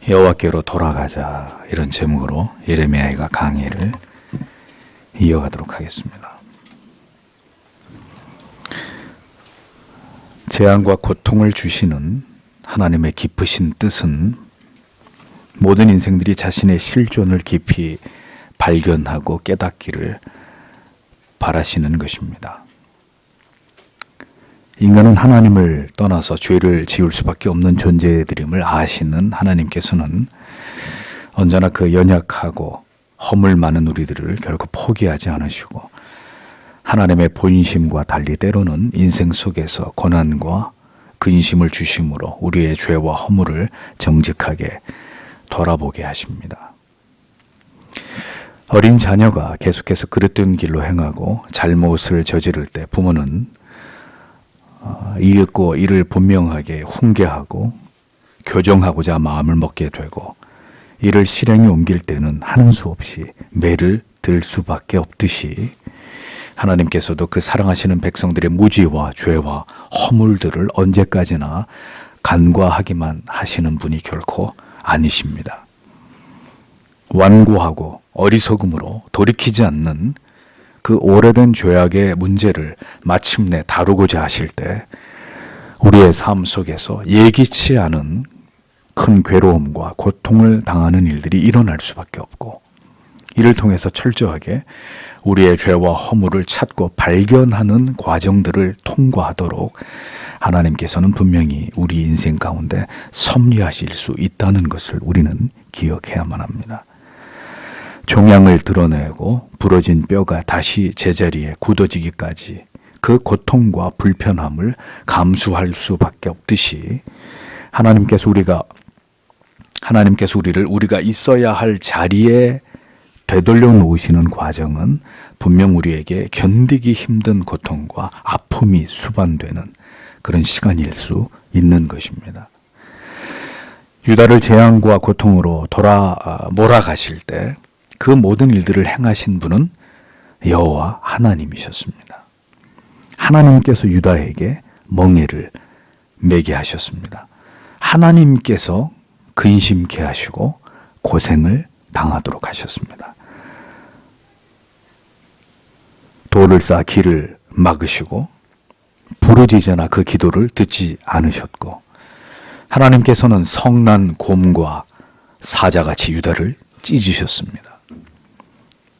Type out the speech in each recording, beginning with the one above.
여호와께로 돌아가자, 이런 제목으로 예레미야가 강의를 이어가도록 하겠습니다. 재앙과 고통을 주시는 하나님의 깊으신 뜻은 모든 인생들이 자신의 실존을 깊이 발견하고 깨닫기를 바라시는 것입니다. 인간은 하나님을 떠나서 죄를 지을 수밖에 없는 존재들임을 아시는 하나님께서는 언제나 그 연약하고 허물 많은 우리들을 결코 포기하지 않으시고 하나님의 본심과 달리 때로는 인생 속에서 고난과 근심을 주심으로 우리의 죄와 허물을 정직하게 돌아보게 하십니다. 어린 자녀가 계속해서 그릇된 길로 행하고 잘못을 저지를 때 부모는 이윽고 이를 분명하게 훈계하고 교정하고자 마음을 먹게 되고 이를 실행에 옮길 때는 하는 수 없이 매를 들 수밖에 없듯이 하나님께서도 그 사랑하시는 백성들의 무지와 죄와 허물들을 언제까지나 간과하기만 하시는 분이 결코 아니십니다. 완고하고 어리석음으로 돌이키지 않는 그 오래된 죄악의 문제를 마침내 다루고자 하실 때 우리의 삶 속에서 예기치 않은 큰 괴로움과 고통을 당하는 일들이 일어날 수밖에 없고 이를 통해서 철저하게 우리의 죄와 허물을 찾고 발견하는 과정들을 통과하도록 하나님께서는 분명히 우리 인생 가운데 섭리하실 수 있다는 것을 우리는 기억해야만 합니다. 종양을 드러내고 부러진 뼈가 다시 제자리에 굳어지기까지 그 고통과 불편함을 감수할 수밖에 없듯이 하나님께서 우리를 우리가 있어야 할 자리에 되돌려 놓으시는 과정은 분명 우리에게 견디기 힘든 고통과 아픔이 수반되는 그런 시간일 수 있는 것입니다. 유다를 재앙과 고통으로 몰아가실 때 그 모든 일들을 행하신 분은 여호와 하나님이셨습니다. 하나님께서 유다에게 멍에를 매게 하셨습니다. 하나님께서 근심케 하시고 고생을 당하도록 하셨습니다. 돌을 쌓아 길을 막으시고 부르짖으나 그 기도를 듣지 않으셨고 하나님께서는 성난 곰과 사자같이 유다를 찢으셨습니다.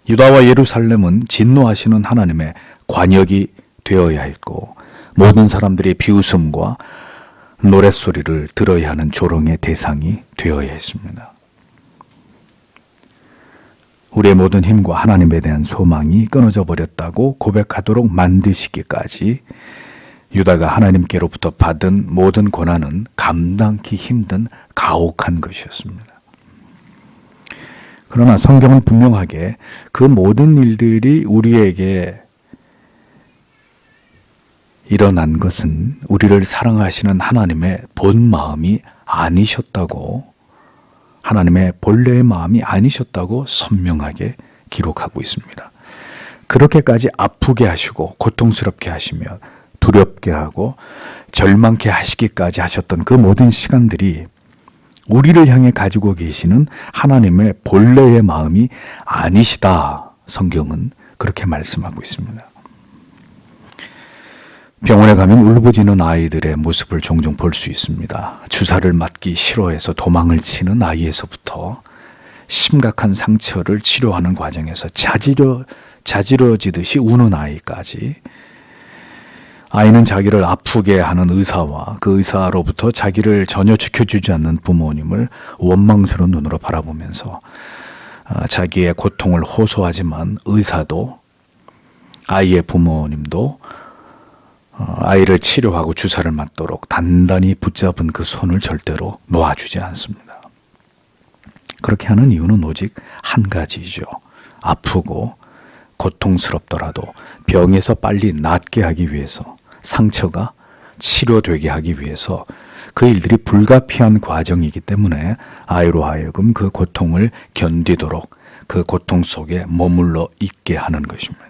유다와 예루살렘은 진노하시는 하나님의 관역이 되어야 했고 모든 사람들이 비웃음과 노랫소리를 들어야 하는 조롱의 대상이 되어야 했습니다. 우리의 모든 힘과 하나님에 대한 소망이 끊어져 버렸다고 고백하도록 만드시기까지 유다가 하나님께로부터 받은 모든 고난은 감당기 힘든 가혹한 것이었습니다. 그러나 성경은 분명하게 그 모든 일들이 우리에게 일어난 것은 우리를 사랑하시는 하나님의 본 마음이 아니셨다고, 하나님의 본래의 마음이 아니셨다고 선명하게 기록하고 있습니다. 그렇게까지 아프게 하시고 고통스럽게 하시며 두렵게 하고 절망케 하시기까지 하셨던 그 모든 시간들이 우리를 향해 가지고 계시는 하나님의 본래의 마음이 아니시다. 성경은 그렇게 말씀하고 있습니다. 병원에 가면 울부짖는 아이들의 모습을 종종 볼 수 있습니다. 주사를 맞기 싫어해서 도망을 치는 아이에서부터 심각한 상처를 치료하는 과정에서 자지러지듯이 우는 아이까지 아이는 자기를 아프게 하는 의사와 그 의사로부터 자기를 전혀 지켜주지 않는 부모님을 원망스러운 눈으로 바라보면서 자기의 고통을 호소하지만 의사도 아이의 부모님도 아이를 치료하고 주사를 맞도록 단단히 붙잡은 그 손을 절대로 놓아주지 않습니다. 그렇게 하는 이유는 오직 한 가지죠. 아프고 고통스럽더라도 병에서 빨리 낫게 하기 위해서, 상처가 치료되게 하기 위해서 그 일들이 불가피한 과정이기 때문에 아이로 하여금 그 고통을 견디도록 그 고통 속에 머물러 있게 하는 것입니다.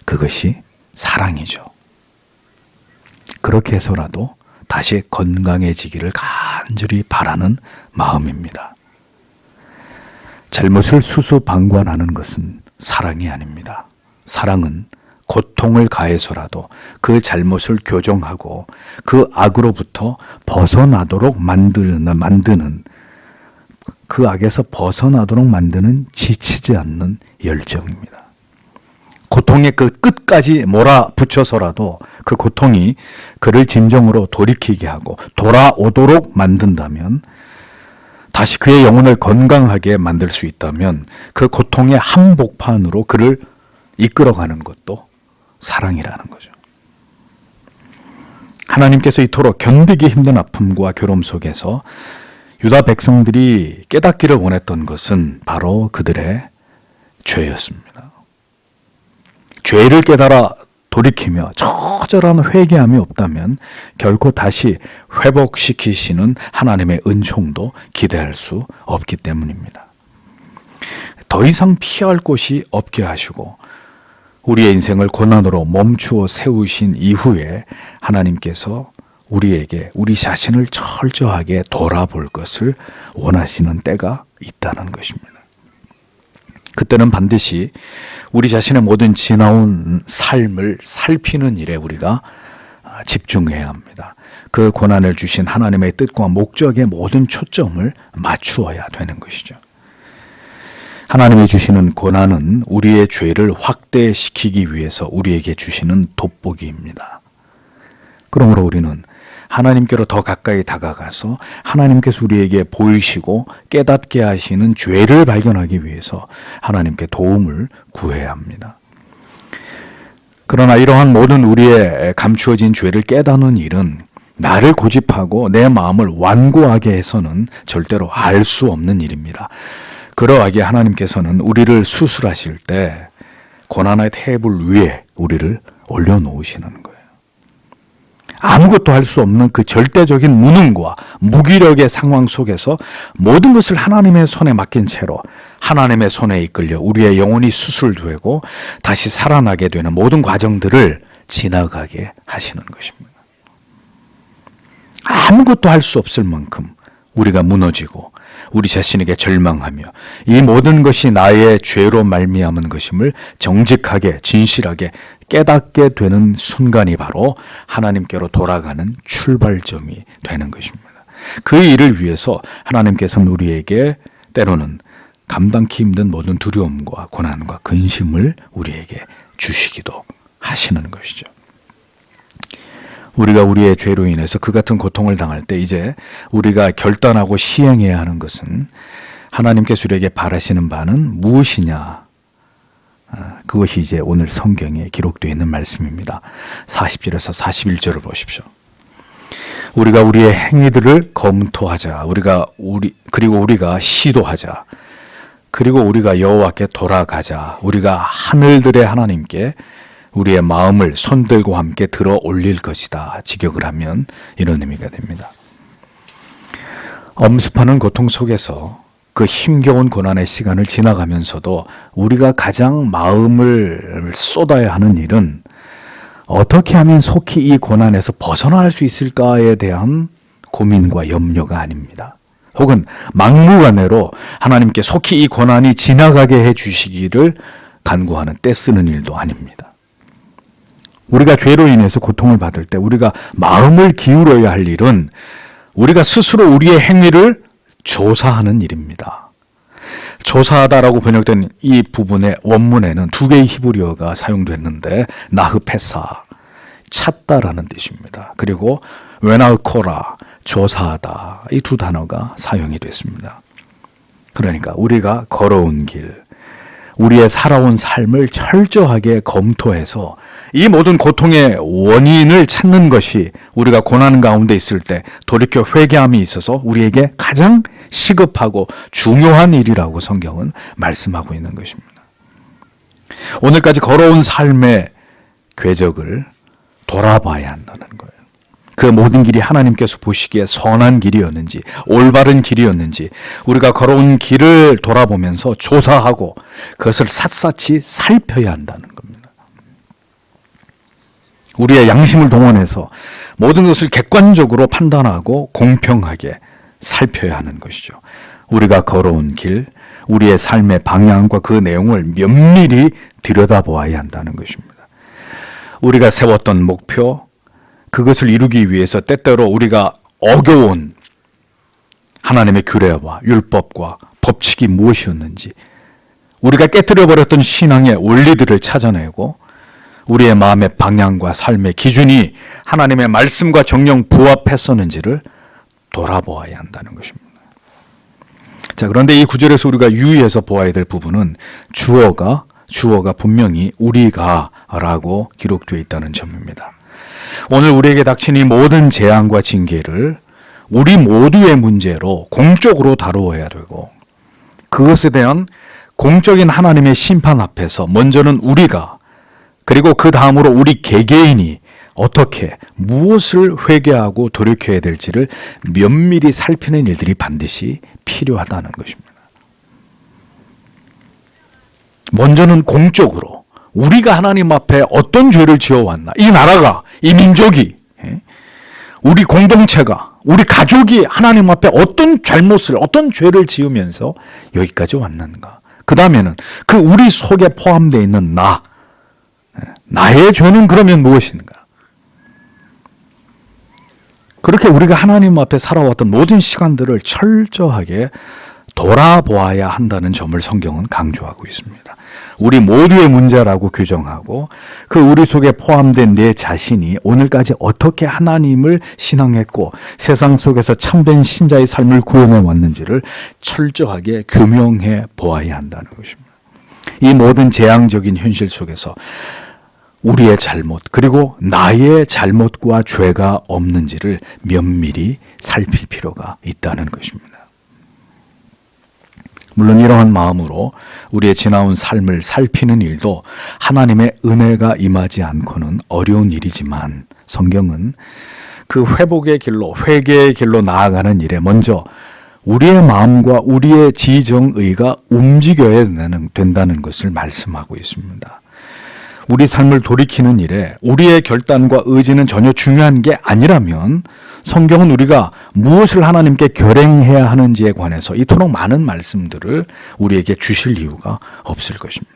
그것이 사랑이죠. 그렇게 해서라도 다시 건강해지기를 간절히 바라는 마음입니다. 잘못을 수수방관하는 것은 사랑이 아닙니다. 사랑은 고통을 가해서라도 그 잘못을 교정하고 그 악으로부터 벗어나도록 만드는 그 악에서 벗어나도록 만드는 지치지 않는 열정입니다. 고통의 그 끝까지 몰아붙여서라도 그 고통이 그를 진정으로 돌이키게 하고 돌아오도록 만든다면, 다시 그의 영혼을 건강하게 만들 수 있다면 그 고통의 한복판으로 그를 이끌어가는 것도 사랑이라는 거죠. 하나님께서 이토록 견디기 힘든 아픔과 괴로움 속에서 유다 백성들이 깨닫기를 원했던 것은 바로 그들의 죄였습니다. 죄를 깨달아 돌이키며 처절한 회개함이 없다면 결코 다시 회복시키시는 하나님의 은총도 기대할 수 없기 때문입니다. 더 이상 피할 곳이 없게 하시고 우리의 인생을 고난으로 멈추어 세우신 이후에 하나님께서 우리에게 우리 자신을 철저하게 돌아볼 것을 원하시는 때가 있다는 것입니다. 그때는 반드시 우리 자신의 모든 지나온 삶을 살피는 일에 우리가 집중해야 합니다. 그 고난을 주신 하나님의 뜻과 목적에 모든 초점을 맞추어야 되는 것이죠. 하나님이 주시는 고난은 우리의 죄를 확대시키기 위해서 우리에게 주시는 돋보기입니다. 그러므로 우리는 하나님께로 더 가까이 다가가서 하나님께서 우리에게 보이시고 깨닫게 하시는 죄를 발견하기 위해서 하나님께 도움을 구해야 합니다. 그러나 이러한 모든 우리의 감추어진 죄를 깨닫는 일은 나를 고집하고 내 마음을 완고하게 해서는 절대로 알 수 없는 일입니다. 그러하기에 하나님께서는 우리를 수술하실 때 고난의 테이블 위에 우리를 올려놓으시는 거예요. 아무것도 할 수 없는 그 절대적인 무능과 무기력의 상황 속에서 모든 것을 하나님의 손에 맡긴 채로 하나님의 손에 이끌려 우리의 영혼이 수술되고 다시 살아나게 되는 모든 과정들을 지나가게 하시는 것입니다. 아무것도 할 수 없을 만큼 우리가 무너지고 우리 자신에게 절망하며 이 모든 것이 나의 죄로 말미암은 것임을 정직하게 진실하게 깨닫게 되는 순간이 바로 하나님께로 돌아가는 출발점이 되는 것입니다. 그 일을 위해서 하나님께서는 우리에게 때로는 감당치 힘든 모든 두려움과 고난과 근심을 우리에게 주시기도 하시는 것이죠. 우리가 우리의 죄로 인해서 그 같은 고통을 당할 때 이제 우리가 결단하고 시행해야 하는 것은 하나님께서 우리에게 바라시는 바는 무엇이냐? 그것이 이제 오늘 성경에 기록되어 있는 말씀입니다. 40절에서 41절을 보십시오. 우리가 우리의 행위들을 검토하자. 그리고 우리가 시도하자. 그리고 우리가 여호와께 돌아가자. 우리가 하늘들의 하나님께 우리의 마음을 손들고 함께 들어 올릴 것이다. 직역을 하면 이런 의미가 됩니다. 엄습하는 고통 속에서 그 힘겨운 고난의 시간을 지나가면서도 우리가 가장 마음을 쏟아야 하는 일은 어떻게 하면 속히 이 고난에서 벗어날 수 있을까에 대한 고민과 염려가 아닙니다. 혹은 막무가내로 하나님께 속히 이 고난이 지나가게 해주시기를 간구하는 떼쓰는 일도 아닙니다. 우리가 죄로 인해서 고통을 받을 때 우리가 마음을 기울여야 할 일은 우리가 스스로 우리의 행위를 조사하는 일입니다. 조사하다라고 번역된 이 부분의 원문에는 두 개의 히브리어가 사용됐는데 나흐페사, 찾다라는 뜻입니다. 그리고 웨나우코라, 조사하다, 이 두 단어가 사용이 됐습니다. 그러니까 우리가 걸어온 길, 우리의 살아온 삶을 철저하게 검토해서 이 모든 고통의 원인을 찾는 것이 우리가 고난 가운데 있을 때 돌이켜 회개함이 있어서 우리에게 가장 시급하고 중요한 일이라고 성경은 말씀하고 있는 것입니다. 오늘까지 걸어온 삶의 궤적을 돌아봐야 한다는 거예요. 그 모든 길이 하나님께서 보시기에 선한 길이었는지 올바른 길이었는지 우리가 걸어온 길을 돌아보면서 조사하고 그것을 샅샅이 살펴야 한다는 겁니다. 우리의 양심을 동원해서 모든 것을 객관적으로 판단하고 공평하게 살펴야 하는 것이죠. 우리가 걸어온 길, 우리의 삶의 방향과 그 내용을 면밀히 들여다보아야 한다는 것입니다. 우리가 세웠던 목표, 그것을 이루기 위해서 때때로 우리가 어겨운 하나님의 규례와 율법과 법칙이 무엇이었는지, 우리가 깨뜨려버렸던 신앙의 원리들을 찾아내고 우리의 마음의 방향과 삶의 기준이 하나님의 말씀과 정령 부합했었는지를 돌아보아야 한다는 것입니다. 자, 그런데 이 구절에서 우리가 유의해서 보아야 될 부분은 주어가 분명히 우리가 라고 기록되어 있다는 점입니다. 오늘 우리에게 닥친 이 모든 재앙과 징계를 우리 모두의 문제로 공적으로 다루어야 되고, 그것에 대한 공적인 하나님의 심판 앞에서 먼저는 우리가, 그리고 그 다음으로 우리 개개인이 어떻게 무엇을 회개하고 돌이켜야 될지를 면밀히 살피는 일들이 반드시 필요하다는 것입니다. 먼저는 공적으로 우리가 하나님 앞에 어떤 죄를 지어왔나, 이 나라가, 이 민족이, 우리 공동체가, 우리 가족이 하나님 앞에 어떤 잘못을, 어떤 죄를 지으면서 여기까지 왔는가. 그 다음에는 그 우리 속에 포함되어 있는 나의 죄는 그러면 무엇인가. 그렇게 우리가 하나님 앞에 살아왔던 모든 시간들을 철저하게 돌아보아야 한다는 점을 성경은 강조하고 있습니다. 우리 모두의 문제라고 규정하고, 그 우리 속에 포함된 내 자신이 오늘까지 어떻게 하나님을 신앙했고 세상 속에서 참된 신자의 삶을 구현해 왔는지를 철저하게 규명해 보아야 한다는 것입니다. 이 모든 재앙적인 현실 속에서 우리의 잘못, 그리고 나의 잘못과 죄가 없는지를 면밀히 살필 필요가 있다는 것입니다. 물론 이러한 마음으로 우리의 지나온 삶을 살피는 일도 하나님의 은혜가 임하지 않고는 어려운 일이지만, 성경은 그 회복의 길로, 회개의 길로 나아가는 일에 먼저 우리의 마음과 우리의 지정의가 움직여야 된다는 것을 말씀하고 있습니다. 우리 삶을 돌이키는 일에 우리의 결단과 의지는 전혀 중요한 게 아니라면 성경은 우리가 무엇을 하나님께 결행해야 하는지에 관해서 이토록 많은 말씀들을 우리에게 주실 이유가 없을 것입니다.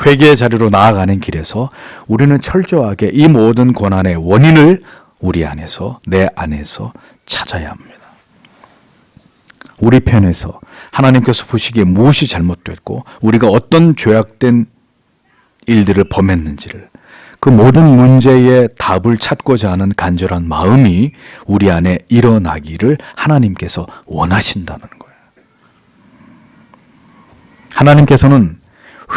회개의 자리로 나아가는 길에서 우리는 철저하게 이 모든 고난의 원인을 우리 안에서, 내 안에서 찾아야 합니다. 우리 편에서 하나님께서 보시기에 무엇이 잘못됐고 우리가 어떤 죄악된 일들을 범했는지를, 그 모든 문제의 답을 찾고자 하는 간절한 마음이 우리 안에 일어나기를 하나님께서 원하신다는 거예요. 하나님께서는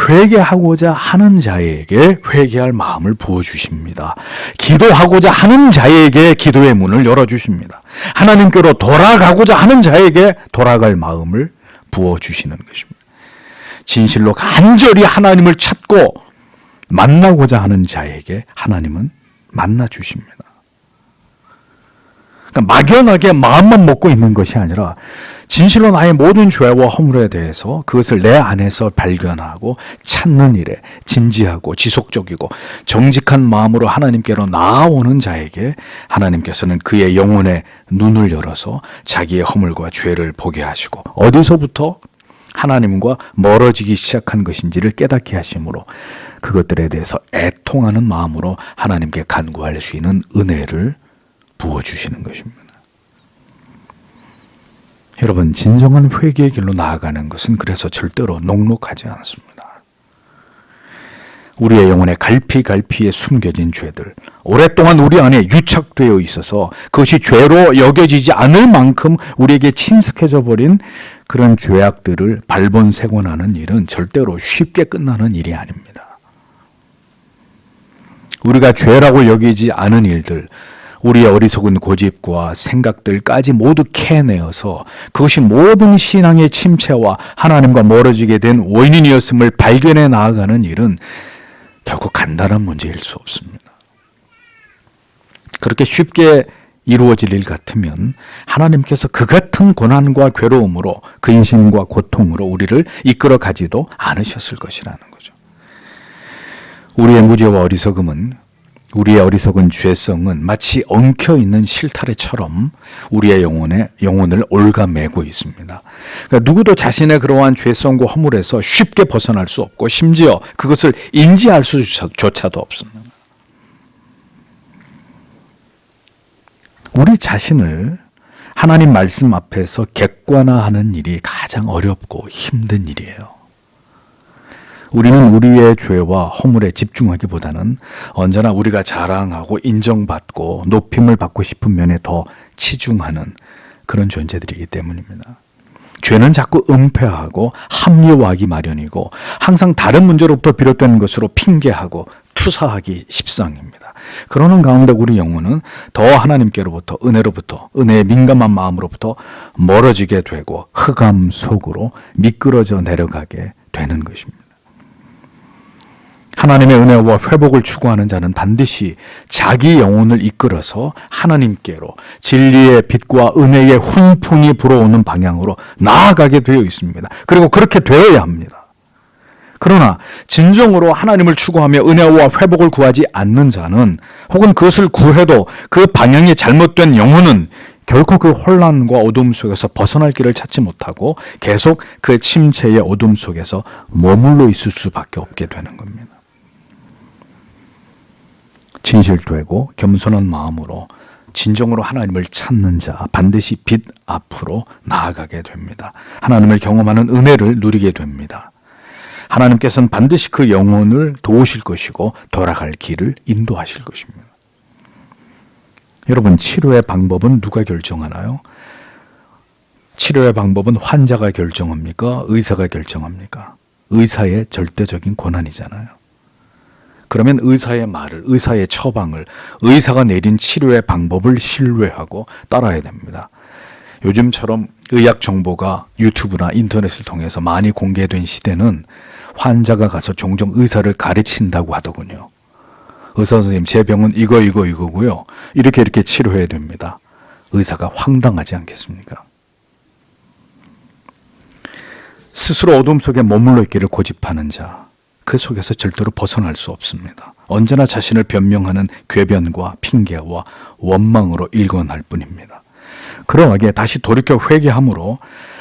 회개하고자 하는 자에게 회개할 마음을 부어주십니다. 기도하고자 하는 자에게 기도의 문을 열어주십니다. 하나님께로 돌아가고자 하는 자에게 돌아갈 마음을 부어주시는 것입니다. 진실로 간절히 하나님을 찾고 만나고자 하는 자에게 하나님은 만나주십니다. 그러니까 막연하게 마음만 먹고 있는 것이 아니라 진실로 나의 모든 죄와 허물에 대해서 그것을 내 안에서 발견하고 찾는 일에 진지하고 지속적이고 정직한 마음으로 하나님께로 나아오는 자에게 하나님께서는 그의 영혼의 눈을 열어서 자기의 허물과 죄를 보게 하시고, 어디서부터 하나님과 멀어지기 시작한 것인지를 깨닫게 하심으로 그것들에 대해서 애통하는 마음으로 하나님께 간구할 수 있는 은혜를 부어주시는 것입니다. 여러분, 진정한 회개의 길로 나아가는 것은 그래서 절대로 녹록하지 않습니다. 우리의 영혼에 갈피에 숨겨진 죄들, 오랫동안 우리 안에 유착되어 있어서 그것이 죄로 여겨지지 않을 만큼 우리에게 친숙해져 버린 그런 죄악들을 발본색원하는 일은 절대로 쉽게 끝나는 일이 아닙니다. 우리가 죄라고 여기지 않은 일들, 우리의 어리석은 고집과 생각들까지 모두 캐내어서 그것이 모든 신앙의 침체와 하나님과 멀어지게 된 원인이었음을 발견해 나아가는 일은 결코 간단한 문제일 수 없습니다. 그렇게 쉽게 이루어질 일 같으면 하나님께서 그 같은 고난과 괴로움으로, 근심과 고통으로 우리를 이끌어 가지도 않으셨을 것이라는 거죠. 우리의 무죄와 어리석음은 우리의 어리석은 죄성은 마치 엉켜있는 실타래처럼 우리의 영혼을 올가매고 있습니다. 그러니까 누구도 자신의 그러한 죄성과 허물에서 쉽게 벗어날 수 없고 심지어 그것을 인지할 수조차도 없습니다. 우리 자신을 하나님 말씀 앞에서 객관화하는 일이 가장 어렵고 힘든 일이에요. 우리는 우리의 죄와 허물에 집중하기보다는 언제나 우리가 자랑하고 인정받고 높임을 받고 싶은 면에 더 치중하는 그런 존재들이기 때문입니다. 죄는 자꾸 은폐하고 합리화하기 마련이고 항상 다른 문제로부터 비롯된 것으로 핑계하고 투사하기 십상입니다. 그러는 가운데 우리 영혼은 더 하나님께로부터 은혜의 민감한 마음으로부터 멀어지게 되고 흑암 속으로 미끄러져 내려가게 되는 것입니다. 하나님의 은혜와 회복을 추구하는 자는 반드시 자기 영혼을 이끌어서 하나님께로 진리의 빛과 은혜의 훈풍이 불어오는 방향으로 나아가게 되어 있습니다. 그리고 그렇게 되어야 합니다. 그러나 진정으로 하나님을 추구하며 은혜와 회복을 구하지 않는 자는 혹은 그것을 구해도 그 방향이 잘못된 영혼은 결코 그 혼란과 어둠 속에서 벗어날 길을 찾지 못하고 계속 그 침체의 어둠 속에서 머물러 있을 수밖에 없게 되는 겁니다. 진실되고 겸손한 마음으로 진정으로 하나님을 찾는 자 반드시 빛 앞으로 나아가게 됩니다. 하나님을 경험하는 은혜를 누리게 됩니다. 하나님께서는 반드시 그 영혼을 도우실 것이고 돌아갈 길을 인도하실 것입니다. 여러분, 치료의 방법은 누가 결정하나요? 치료의 방법은 환자가 결정합니까? 의사가 결정합니까? 의사의 절대적인 권한이잖아요. 그러면 의사의 말을, 의사의 처방을, 의사가 내린 치료의 방법을 신뢰하고 따라야 됩니다. 요즘처럼 의학 정보가 유튜브나 인터넷을 통해서 많이 공개된 시대는 환자가 가서 종종 의사를 가르친다고 하더군요. 의사 선생님, 제 병은 이거고요. 이렇게 치료해야 됩니다. 의사가 황당하지 않겠습니까? 스스로 어둠 속에 머물러 있기를 고집하는 자, 그 속에서 절대로 벗어날 수 없습니다. 언제나 자신을 변명하는 궤변과 핑계와 원망으로 일관할 뿐입니다. 그러하기에 다시 돌이켜 회개함으로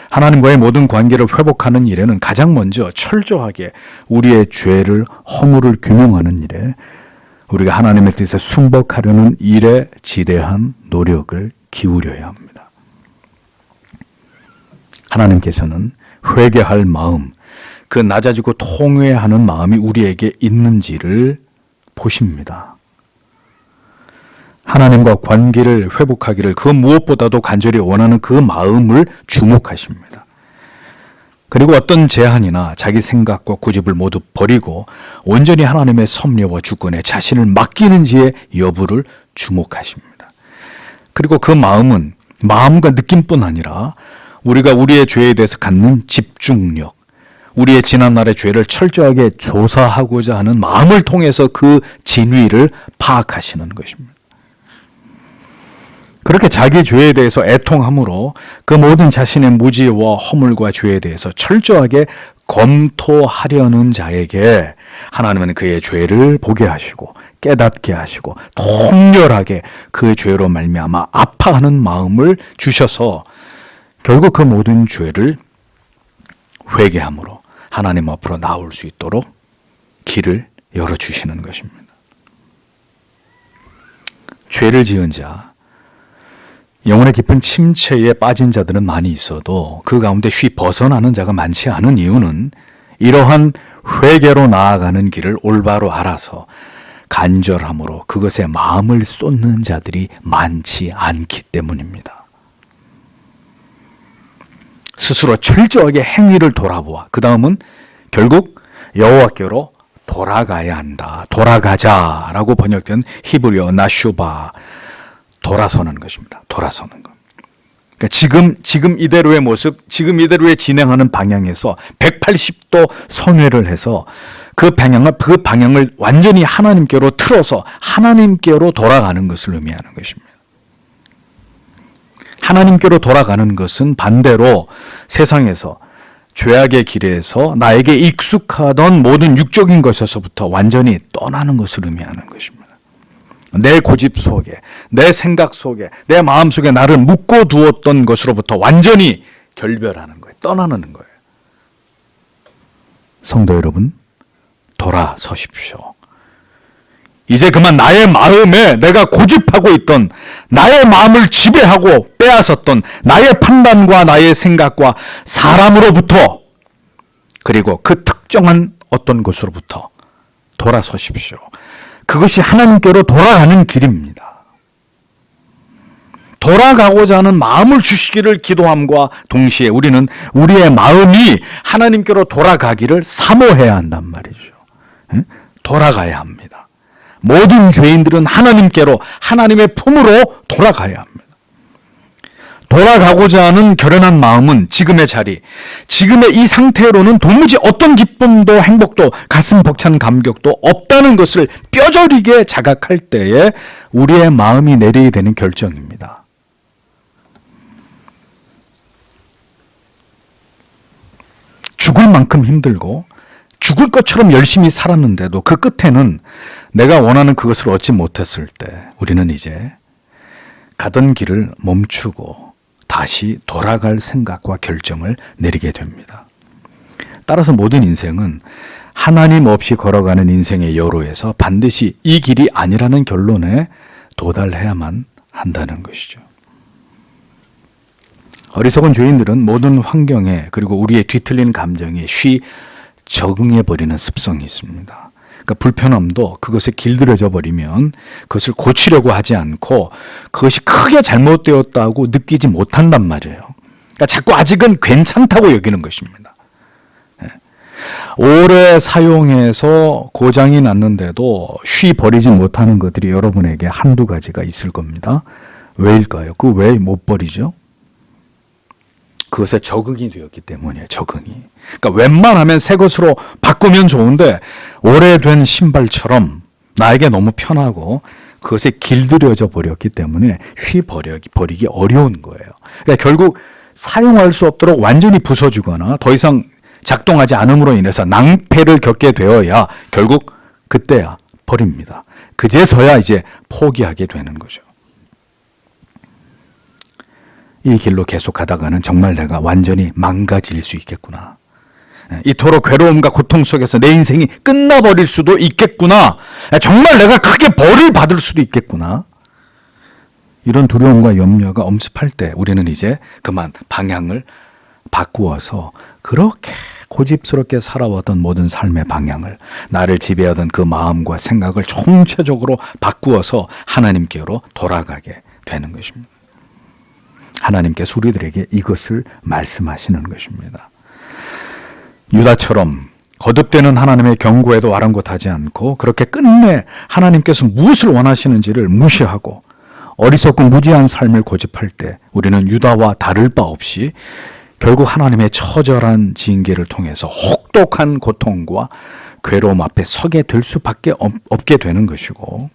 하나님과의 모든 관계를 회복하는 일에는 가장 먼저 철저하게 우리의 죄를, 허물을 규명하는 일에 우리가 하나님의 뜻에 순복하려는 일에 지대한 노력을 기울여야 합니다. 하나님께서는 회개할 마음, 그 낮아지고 통회하는 마음이 우리에게 있는지를 보십니다. 하나님과 관계를 회복하기를 그 무엇보다도 간절히 원하는 그 마음을 주목하십니다. 그리고 어떤 제한이나 자기 생각과 고집을 모두 버리고 온전히 하나님의 섭리와 주권에 자신을 맡기는지의 여부를 주목하십니다. 그리고 그 마음은 마음과 느낌뿐 아니라 우리가 우리의 죄에 대해서 갖는 집중력, 우리의 지난날의 죄를 철저하게 조사하고자 하는 마음을 통해서 그 진위를 파악하시는 것입니다. 그렇게 자기 죄에 대해서 애통함으로 그 모든 자신의 무지와 허물과 죄에 대해서 철저하게 검토하려는 자에게 하나님은 그의 죄를 보게 하시고 깨닫게 하시고 통렬하게 그 죄로 말미암아 아파하는 마음을 주셔서 결국 그 모든 죄를 회개함으로 하나님 앞으로 나올 수 있도록 길을 열어주시는 것입니다. 죄를 지은 자, 영혼의 깊은 침체에 빠진 자들은 많이 있어도 그 가운데 쉬 벗어나는 자가 많지 않은 이유는 이러한 회개로 나아가는 길을 올바로 알아서 간절함으로 그것에 마음을 쏟는 자들이 많지 않기 때문입니다. 스스로 철저하게 행위를 돌아보아 그 다음은 결국 여호와께로 돌아가야 한다. 돌아가자라고 번역된 히브리어 나슈바, 돌아서는 것입니다. 돌아서는 것. 그러니까 지금 이대로의 모습, 지금 이대로의 진행하는 방향에서 180도 선회를 해서 그 방향을 완전히 하나님께로 틀어서 하나님께로 돌아가는 것을 의미하는 것입니다. 하나님께로 돌아가는 것은 반대로 세상에서 죄악의 길에서 나에게 익숙하던 모든 육적인 것에서부터 완전히 떠나는 것을 의미하는 것입니다. 내 고집 속에, 내 생각 속에, 내 마음 속에 나를 묶어 두었던 것으로부터 완전히 결별하는 거예요. 떠나는 거예요. 성도 여러분, 돌아서십시오. 이제 그만 나의 마음에 내가 고집하고 있던, 나의 마음을 지배하고 빼앗았던 나의 판단과 나의 생각과 사람으로부터, 그리고 그 특정한 어떤 것으로부터 돌아서십시오. 그것이 하나님께로 돌아가는 길입니다. 돌아가고자 하는 마음을 주시기를 기도함과 동시에 우리는 우리의 마음이 하나님께로 돌아가기를 사모해야 한단 말이죠. 돌아가야 합니다. 모든 죄인들은 하나님께로, 하나님의 품으로 돌아가야 합니다. 돌아가고자 하는 결연한 마음은 지금의 자리, 지금의 이 상태로는 도무지 어떤 기쁨도 행복도 가슴 벅찬 감격도 없다는 것을 뼈저리게 자각할 때에 우리의 마음이 내리게 되는 결정입니다. 죽을 만큼 힘들고 죽을 것처럼 열심히 살았는데도 그 끝에는 내가 원하는 그것을 얻지 못했을 때 우리는 이제 가던 길을 멈추고 다시 돌아갈 생각과 결정을 내리게 됩니다. 따라서 모든 인생은 하나님 없이 걸어가는 인생의 여로에서 반드시 이 길이 아니라는 결론에 도달해야만 한다는 것이죠. 어리석은 죄인들은 모든 환경에, 그리고 우리의 뒤틀린 감정에 쉬 적응해버리는 습성이 있습니다. 그러니까 불편함도 그것에 길들여져 버리면 그것을 고치려고 하지 않고 그것이 크게 잘못되었다고 느끼지 못한단 말이에요. 그러니까 자꾸 아직은 괜찮다고 여기는 것입니다. 오래 사용해서 고장이 났는데도 쉬 버리지 못하는 것들이 여러분에게 한두 가지가 있을 겁니다. 왜일까요? 그 왜 못 버리죠? 그것에 적응이 되었기 때문이에요. 적응이. 그러니까 웬만하면 새 것으로 바꾸면 좋은데 오래된 신발처럼 나에게 너무 편하고 그것에 길들여져 버렸기 때문에 버리기 어려운 거예요. 그러니까 결국 사용할 수 없도록 완전히 부서지거나 더 이상 작동하지 않음으로 인해서 낭패를 겪게 되어야 결국 그때야 버립니다. 그제서야 이제 포기하게 되는 거죠. 이 길로 계속 가다가는 정말 내가 완전히 망가질 수 있겠구나. 이토록 괴로움과 고통 속에서 내 인생이 끝나버릴 수도 있겠구나. 정말 내가 크게 벌을 받을 수도 있겠구나. 이런 두려움과 염려가 엄습할 때 우리는 이제 그만 방향을 바꾸어서 그렇게 고집스럽게 살아왔던 모든 삶의 방향을, 나를 지배하던 그 마음과 생각을 총체적으로 바꾸어서 하나님께로 돌아가게 되는 것입니다. 하나님께서 우리들에게 이것을 말씀하시는 것입니다. 유다처럼 거듭되는 하나님의 경고에도 아랑곳하지 않고 그렇게 끝내 하나님께서 무엇을 원하시는지를 무시하고 어리석고 무지한 삶을 고집할 때 우리는 유다와 다를 바 없이 결국 하나님의 처절한 징계를 통해서 혹독한 고통과 괴로움 앞에 서게 될 수밖에 없게 되는 것이고,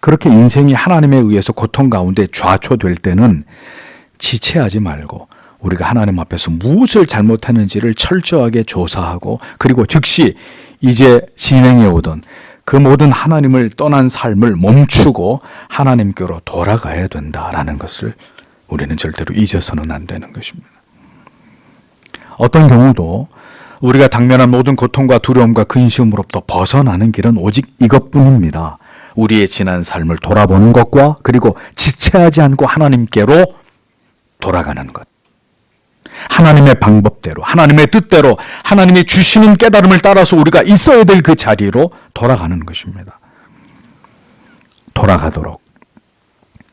그렇게 인생이 하나님에 의해서 고통 가운데 좌초될 때는 지체하지 말고 우리가 하나님 앞에서 무엇을 잘못했는지를 철저하게 조사하고, 그리고 즉시 이제 진행해 오던 그 모든 하나님을 떠난 삶을 멈추고 하나님께로 돌아가야 된다라는 것을 우리는 절대로 잊어서는 안 되는 것입니다. 어떤 경우도 우리가 당면한 모든 고통과 두려움과 근심으로부터 벗어나는 길은 오직 이것뿐입니다. 우리의 지난 삶을 돌아보는 것과 그리고 지체하지 않고 하나님께로 돌아가는 것. 하나님의 방법대로, 하나님의 뜻대로, 하나님이 주시는 깨달음을 따라서 우리가 있어야 될 그 자리로 돌아가는 것입니다. 돌아가도록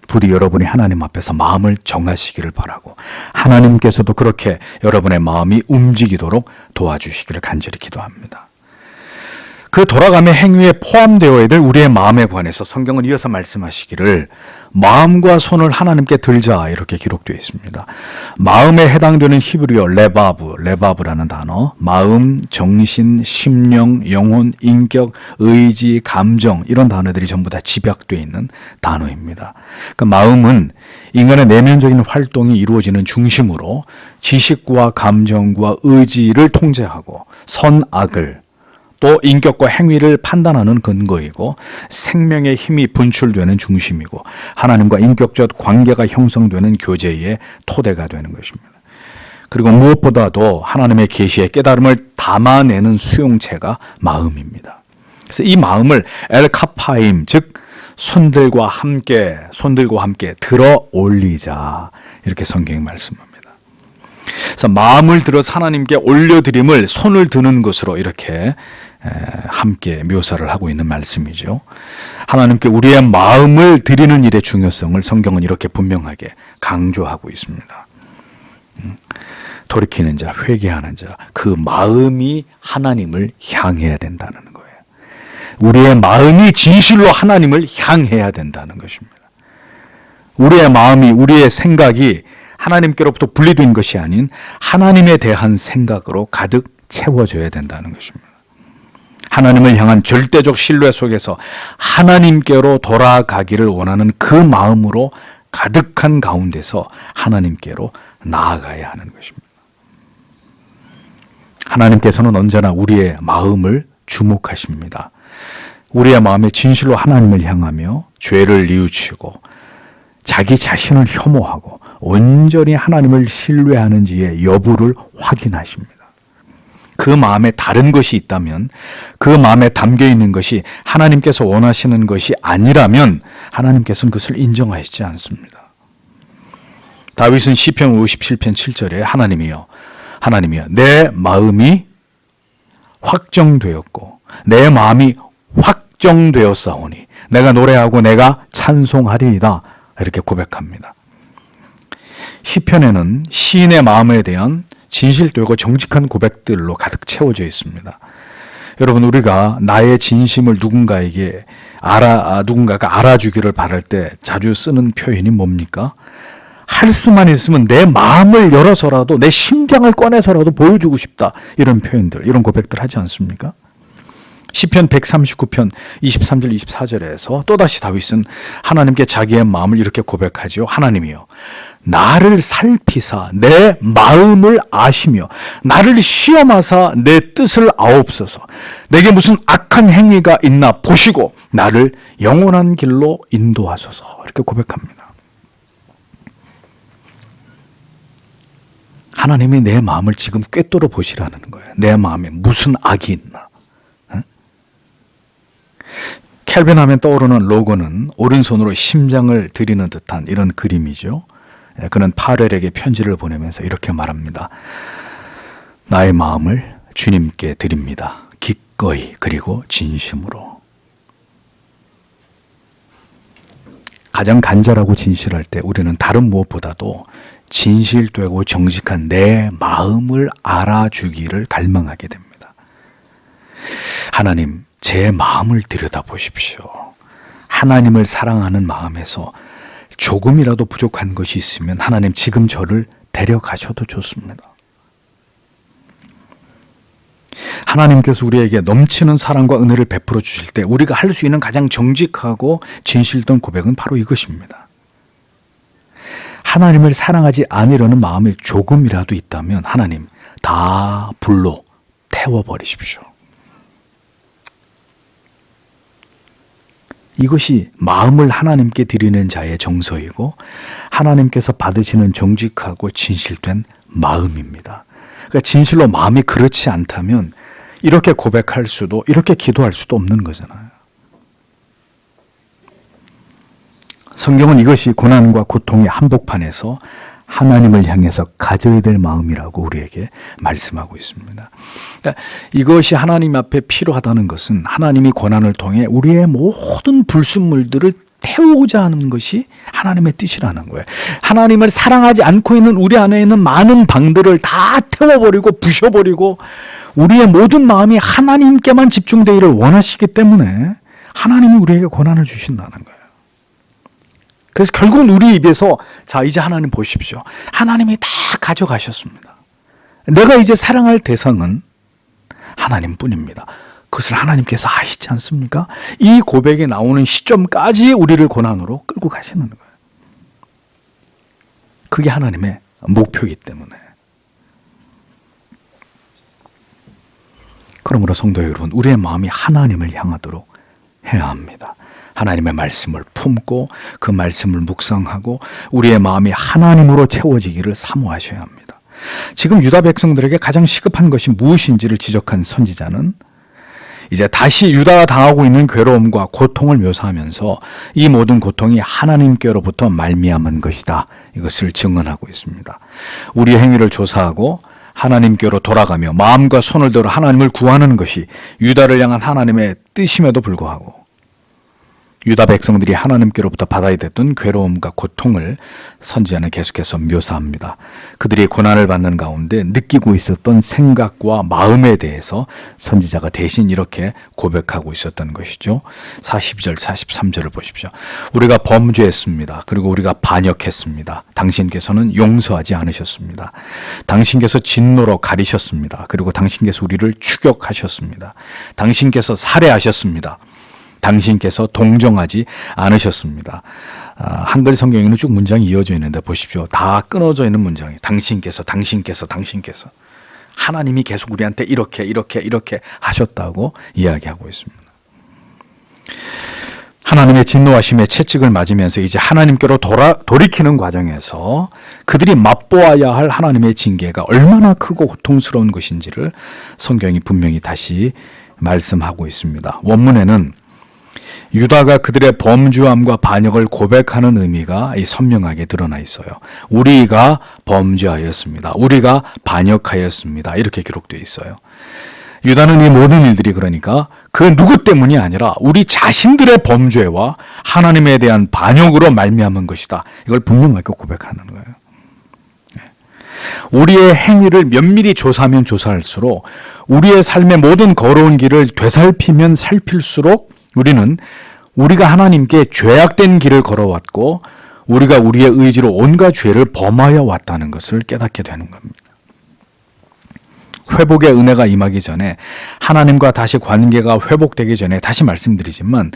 부디 여러분이 하나님 앞에서 마음을 정하시기를 바라고, 하나님께서도 그렇게 여러분의 마음이 움직이도록 도와주시기를 간절히 기도합니다. 그 돌아감의 행위에 포함되어야 될 우리의 마음에 관해서 성경은 이어서 말씀하시기를 마음과 손을 하나님께 들자 이렇게 기록되어 있습니다. 마음에 해당되는 히브리어 레바브라는 단어, 마음, 정신, 심령, 영혼, 인격, 의지, 감정, 이런 단어들이 전부 다 집약되어 있는 단어입니다. 그러니까 마음은 인간의 내면적인 활동이 이루어지는 중심으로 지식과 감정과 의지를 통제하고 선악을 또 인격과 행위를 판단하는 근거이고 생명의 힘이 분출되는 중심이고 하나님과 인격적 관계가 형성되는 교제의 토대가 되는 것입니다. 그리고 무엇보다도 하나님의 계시의 깨달음을 담아내는 수용체가 마음입니다. 그래서 이 마음을 엘카파임, 즉 손들과 함께 들어 올리자, 이렇게 성경이 말씀합니다. 그래서 마음을 들어서 하나님께 올려드림을 손을 드는 것으로 이렇게 함께 묘사를 하고 있는 말씀이죠. 하나님께 우리의 마음을 드리는 일의 중요성을 성경은 이렇게 분명하게 강조하고 있습니다. 돌이키는 자, 회개하는 자, 그 마음이 하나님을 향해야 된다는 거예요. 우리의 마음이 진실로 하나님을 향해야 된다는 것입니다. 우리의 마음이, 우리의 생각이 하나님께로부터 분리된 것이 아닌 하나님에 대한 생각으로 가득 채워져야 된다는 것입니다. 하나님을 향한 절대적 신뢰 속에서 하나님께로 돌아가기를 원하는 그 마음으로 가득한 가운데서 하나님께로 나아가야 하는 것입니다. 하나님께서는 언제나 우리의 마음을 주목하십니다. 우리의 마음에 진실로 하나님을 향하며 죄를 뉘우치고 자기 자신을 혐오하고 온전히 하나님을 신뢰하는지의 여부를 확인하십니다. 그 마음에 다른 것이 있다면, 그 마음에 담겨 있는 것이 하나님께서 원하시는 것이 아니라면 하나님께서는 그것을 인정하시지 않습니다. 다윗은 시편 57편 7절에 하나님이여 내 마음이 확정되었고 내 마음이 확정되었사오니 내가 노래하고 내가 찬송하리이다, 이렇게 고백합니다. 시편에는 시인의 마음에 대한 진실되고 정직한 고백들로 가득 채워져 있습니다. 여러분, 우리가 나의 진심을 누군가가 알아주기를 바랄 때 자주 쓰는 표현이 뭡니까? 할 수만 있으면 내 마음을 열어서라도, 내 심장을 꺼내서라도 보여주고 싶다, 이런 표현들, 이런 고백들 하지 않습니까? 시편 139편 23절 24절에서 또다시 다윗은 하나님께 자기의 마음을 이렇게 고백하죠. 하나님이여 나를 살피사 내 마음을 아시며 나를 시험하사 내 뜻을 아옵소서. 내게 무슨 악한 행위가 있나 보시고 나를 영원한 길로 인도하소서, 이렇게 고백합니다. 하나님이 내 마음을 지금 꿰뚫어 보시라는 거예요. 내 마음에 무슨 악이 있나. 켈빈 하면 떠오르는 로고는 오른손으로 심장을 들이는 듯한 이런 그림이죠. 그는 파렐에게 편지를 보내면서 이렇게 말합니다. 나의 마음을 주님께 드립니다. 기꺼이 그리고 진심으로. 가장 간절하고 진실할 때 우리는 다른 무엇보다도 진실되고 정직한 내 마음을 알아주기를 갈망하게 됩니다. 하나님, 제 마음을 들여다보십시오. 하나님을 사랑하는 마음에서 조금이라도 부족한 것이 있으면 하나님 지금 저를 데려가셔도 좋습니다. 하나님께서 우리에게 넘치는 사랑과 은혜를 베풀어 주실 때 우리가 할 수 있는 가장 정직하고 진실된 고백은 바로 이것입니다. 하나님을 사랑하지 않으려는 마음이 조금이라도 있다면 하나님 다 불로 태워버리십시오. 이것이 마음을 하나님께 드리는 자의 정서이고 하나님께서 받으시는 정직하고 진실된 마음입니다. 그러니까 진실로 마음이 그렇지 않다면 이렇게 고백할 수도, 이렇게 기도할 수도 없는 거잖아요. 성경은 이것이 고난과 고통의 한복판에서 하나님을 향해서 가져야 될 마음이라고 우리에게 말씀하고 있습니다. 그러니까 이것이 하나님 앞에 필요하다는 것은 하나님이 고난을 통해 우리의 모든 불순물들을 태우고자 하는 것이 하나님의 뜻이라는 거예요. 하나님을 사랑하지 않고 있는 우리 안에 있는 많은 방들을 다 태워버리고 부셔버리고 우리의 모든 마음이 하나님께만 집중되기를 원하시기 때문에 하나님이 우리에게 고난을 주신다는 거예요. 그래서 결국은 우리 입에서 자, 이제 하나님 보십시오. 하나님이 다 가져가셨습니다. 내가 이제 사랑할 대상은 하나님뿐입니다. 그것을 하나님께서 아시지 않습니까? 이 고백이 나오는 시점까지 우리를 고난으로 끌고 가시는 거예요. 그게 하나님의 목표이기 때문에. 그러므로 그러므로 성도 여러분, 우리의 마음이 하나님을 향하도록 해야 합니다. 하나님의 말씀을 품고 그 말씀을 묵상하고 우리의 마음이 하나님으로 채워지기를 사모하셔야 합니다. 지금 유다 백성들에게 가장 시급한 것이 무엇인지를 지적한 선지자는 이제 다시 유다가 당하고 있는 괴로움과 고통을 묘사하면서 이 모든 고통이 하나님께로부터 말미암은 것이다, 이것을 증언하고 있습니다. 우리의 행위를 조사하고 하나님께로 돌아가며 마음과 손을 들어 하나님을 구하는 것이 유다를 향한 하나님의 뜻임에도 불구하고 유다 백성들이 하나님께로부터 받아야 됐던 괴로움과 고통을 선지자는 계속해서 묘사합니다. 그들이 고난을 받는 가운데 느끼고 있었던 생각과 마음에 대해서 선지자가 대신 이렇게 고백하고 있었던 것이죠. 42절, 43절을 보십시오. 우리가 범죄했습니다. 그리고 우리가 반역했습니다. 당신께서는 용서하지 않으셨습니다. 당신께서 진노로 가리셨습니다. 그리고 당신께서 우리를 추격하셨습니다. 당신께서 살해하셨습니다. 당신께서 동정하지 않으셨습니다. 한글 성경에는 쭉 문장이 이어져 있는데 보십시오. 다 끊어져 있는 문장이 당신께서 하나님이 계속 우리한테 이렇게 하셨다고 이야기하고 있습니다. 하나님의 진노하심의 채찍을 맞으면서 이제 하나님께로 돌이키는 과정에서 그들이 맛보아야 할 하나님의 징계가 얼마나 크고 고통스러운 것인지를 성경이 분명히 다시 말씀하고 있습니다. 원문에는 유다가 그들의 범죄함과 반역을 고백하는 의미가 선명하게 드러나 있어요. 우리가 범죄하였습니다. 우리가 반역하였습니다. 이렇게 기록되어 있어요. 유다는 이 모든 일들이 그러니까 그 누구 때문이 아니라 우리 자신들의 범죄와 하나님에 대한 반역으로 말미암은 것이다, 이걸 분명하게 고백하는 거예요. 우리의 행위를 면밀히 조사하면 조사할수록 우리의 삶의 모든 걸어온 길을 되살피면 살필수록 우리는 우리가 하나님께 죄악된 길을 걸어왔고 우리가 우리의 의지로 온갖 죄를 범하여 왔다는 것을 깨닫게 되는 겁니다. 회복의 은혜가 임하기 전에, 하나님과 다시 관계가 회복되기 전에 다시 말씀드리지만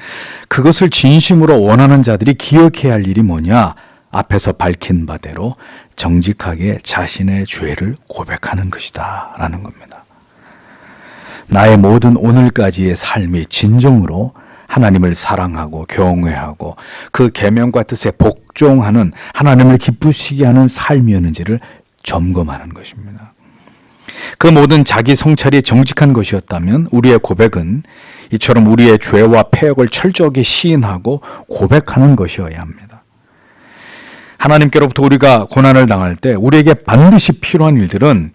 그것을 진심으로 원하는 자들이 기억해야 할 일이 뭐냐? 앞에서 밝힌 바대로 정직하게 자신의 죄를 고백하는 것이다 라는 겁니다. 나의 모든 오늘까지의 삶이 진정으로 하나님을 사랑하고 경외하고 그 계명과 뜻에 복종하는, 하나님을 기쁘시게 하는 삶이었는지를 점검하는 것입니다. 그 모든 자기 성찰이 정직한 것이었다면 우리의 고백은 이처럼 우리의 죄와 패역을 철저하게 시인하고 고백하는 것이어야 합니다. 하나님께로부터 우리가 고난을 당할 때 우리에게 반드시 필요한 일들은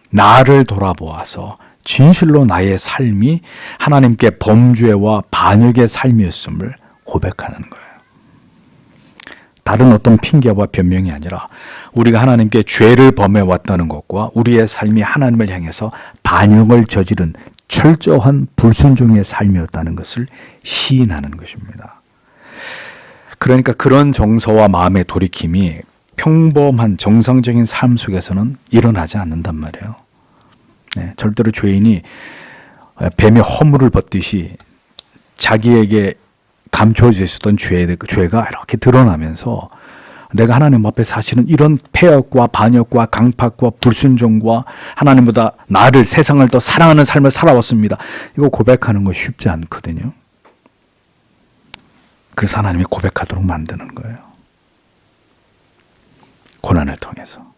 나를 돌아보아서 진실로 나의 삶이 하나님께 범죄와 반역의 삶이었음을 고백하는 거예요. 다른 어떤 핑계와 변명이 아니라 우리가 하나님께 죄를 범해왔다는 것과 우리의 삶이 하나님을 향해서 반역을 저지른 철저한 불순종의 삶이었다는 것을 시인하는 것입니다. 그러니까 그런 정서와 마음의 돌이킴이 평범한 정상적인 삶 속에서는 일어나지 않는단 말이에요. 절대로 죄인이 뱀이 허물을 벗듯이 자기에게 감춰져 있었던 죄가 이렇게 드러나면서 내가 하나님 앞에 사실은 이런 패역과 반역과 강팍과 불순종과 하나님보다 나를, 세상을 더 사랑하는 삶을 살아왔습니다, 이거 고백하는 거 쉽지 않거든요. 그래서 하나님이 고백하도록 만드는 거예요. 고난을 통해서,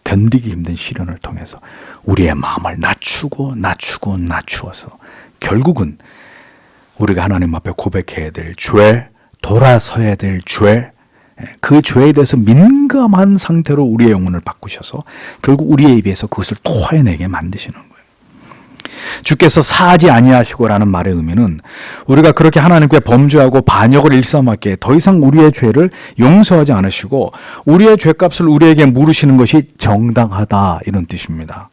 견디기 힘든 시련을 통해서 우리의 마음을 낮추어서 결국은 우리가 하나님 앞에 고백해야 될 죄, 돌아서야 될 죄, 그 죄에 대해서 민감한 상태로 우리의 영혼을 바꾸셔서 결국 우리의 입에서 그것을 토해내게 만드시는 거예요. 주께서 사하지 아니하시고라는 말의 의미는 우리가 그렇게 하나님께 범죄하고 반역을 일삼았기에 더 이상 우리의 죄를 용서하지 않으시고 우리의 죄값을 우리에게 물으시는 것이 정당하다, 이런 뜻입니다.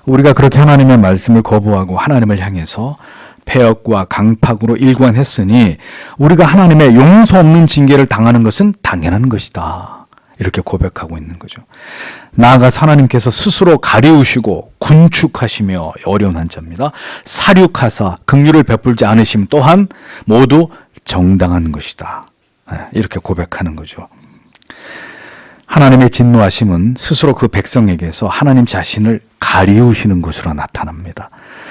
우리가 그렇게 하나님의 말씀을 거부하고 하나님을 향해서 패역과 강팍으로 일관했으니 우리가 하나님의 용서 없는 징계를 당하는 것은 당연한 것이다, 이렇게 고백하고 있는 거죠. 나아가서 하나님께서 스스로 가리우시고 군축하시며, 어려운 한자입니다, 사륙하사 긍휼을 베풀지 않으심 또한 모두 정당한 것이다, 이렇게 고백하는 거죠. 하나님의 진노하심은 스스로 그 백성에게서 하나님 자신을 가리우시는 것으로 나타납니다.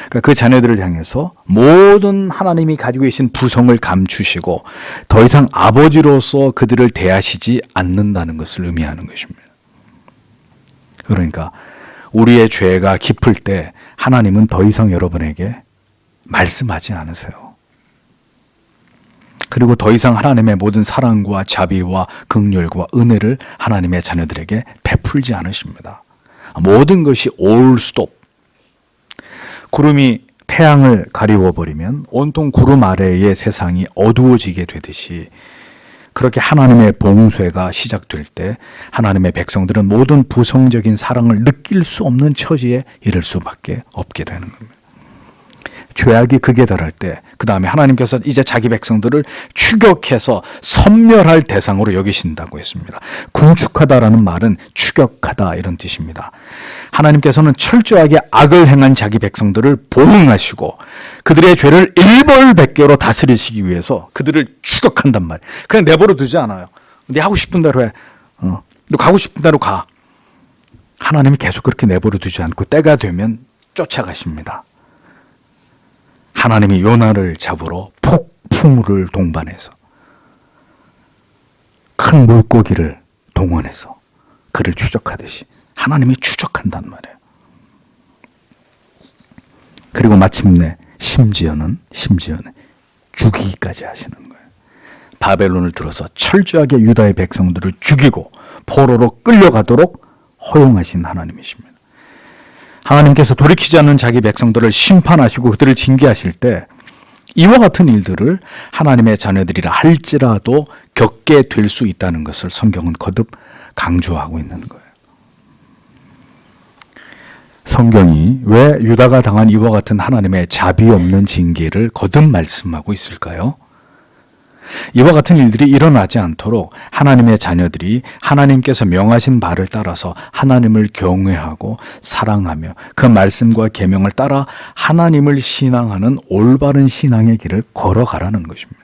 그러니까 그 자녀들을 향해서 모든 하나님이 가지고 계신 부성을 감추시고 더 이상 아버지로서 그들을 대하시지 않는다는 것을 의미하는 것입니다. 그러니까 우리의 죄가 깊을 때 하나님은 더 이상 여러분에게 말씀하지 않으세요. 그리고 더 이상 하나님의 모든 사랑과 자비와 긍휼과 은혜를 하나님의 자녀들에게 베풀지 않으십니다. 모든 것이 all stop. 구름이 태양을 가리워버리면 온통 구름 아래의 세상이 어두워지게 되듯이 그렇게 하나님의 봉쇄가 시작될 때 하나님의 백성들은 모든 부성적인 사랑을 느낄 수 없는 처지에 이를 수밖에 없게 되는 겁니다. 죄악이 극에 달할 때 그 다음에 하나님께서 이제 자기 백성들을 추격해서 섬멸할 대상으로 여기신다고 했습니다. 군축하다라는 말은 추격하다 이런 뜻입니다. 하나님께서는 철저하게 악을 행한 자기 백성들을 보응하시고 그들의 죄를 일벌백계로 다스리시기 위해서 그들을 추격한단 말이에요. 그냥 내버려 두지 않아요. 네 하고 싶은 대로 해. 너 가고 싶은 대로 가. 하나님이 계속 그렇게 내버려 두지 않고 때가 되면 쫓아가십니다. 하나님이 요나를 잡으러 폭풍우를 동반해서 큰 물고기를 동원해서 그를 추적하듯이 하나님이 추적한단 말이에요. 그리고 마침내 심지어는 죽이기까지 하시는 거예요. 바벨론을 들어서 철저하게 유다의 백성들을 죽이고 포로로 끌려가도록 허용하신 하나님이십니다. 하나님께서 돌이키지 않는 자기 백성들을 심판하시고 그들을 징계하실 때 이와 같은 일들을 하나님의 자녀들이라 할지라도 겪게 될 수 있다는 것을 성경은 거듭 강조하고 있는 거예요. 성경이 왜 유다가 당한 이와 같은 하나님의 자비 없는 징계를 거듭 말씀하고 있을까요? 이와 같은 일들이 일어나지 않도록 하나님의 자녀들이 하나님께서 명하신 바를 따라서 하나님을 경외하고 사랑하며 그 말씀과 계명을 따라 하나님을 신앙하는 올바른 신앙의 길을 걸어가라는 것입니다.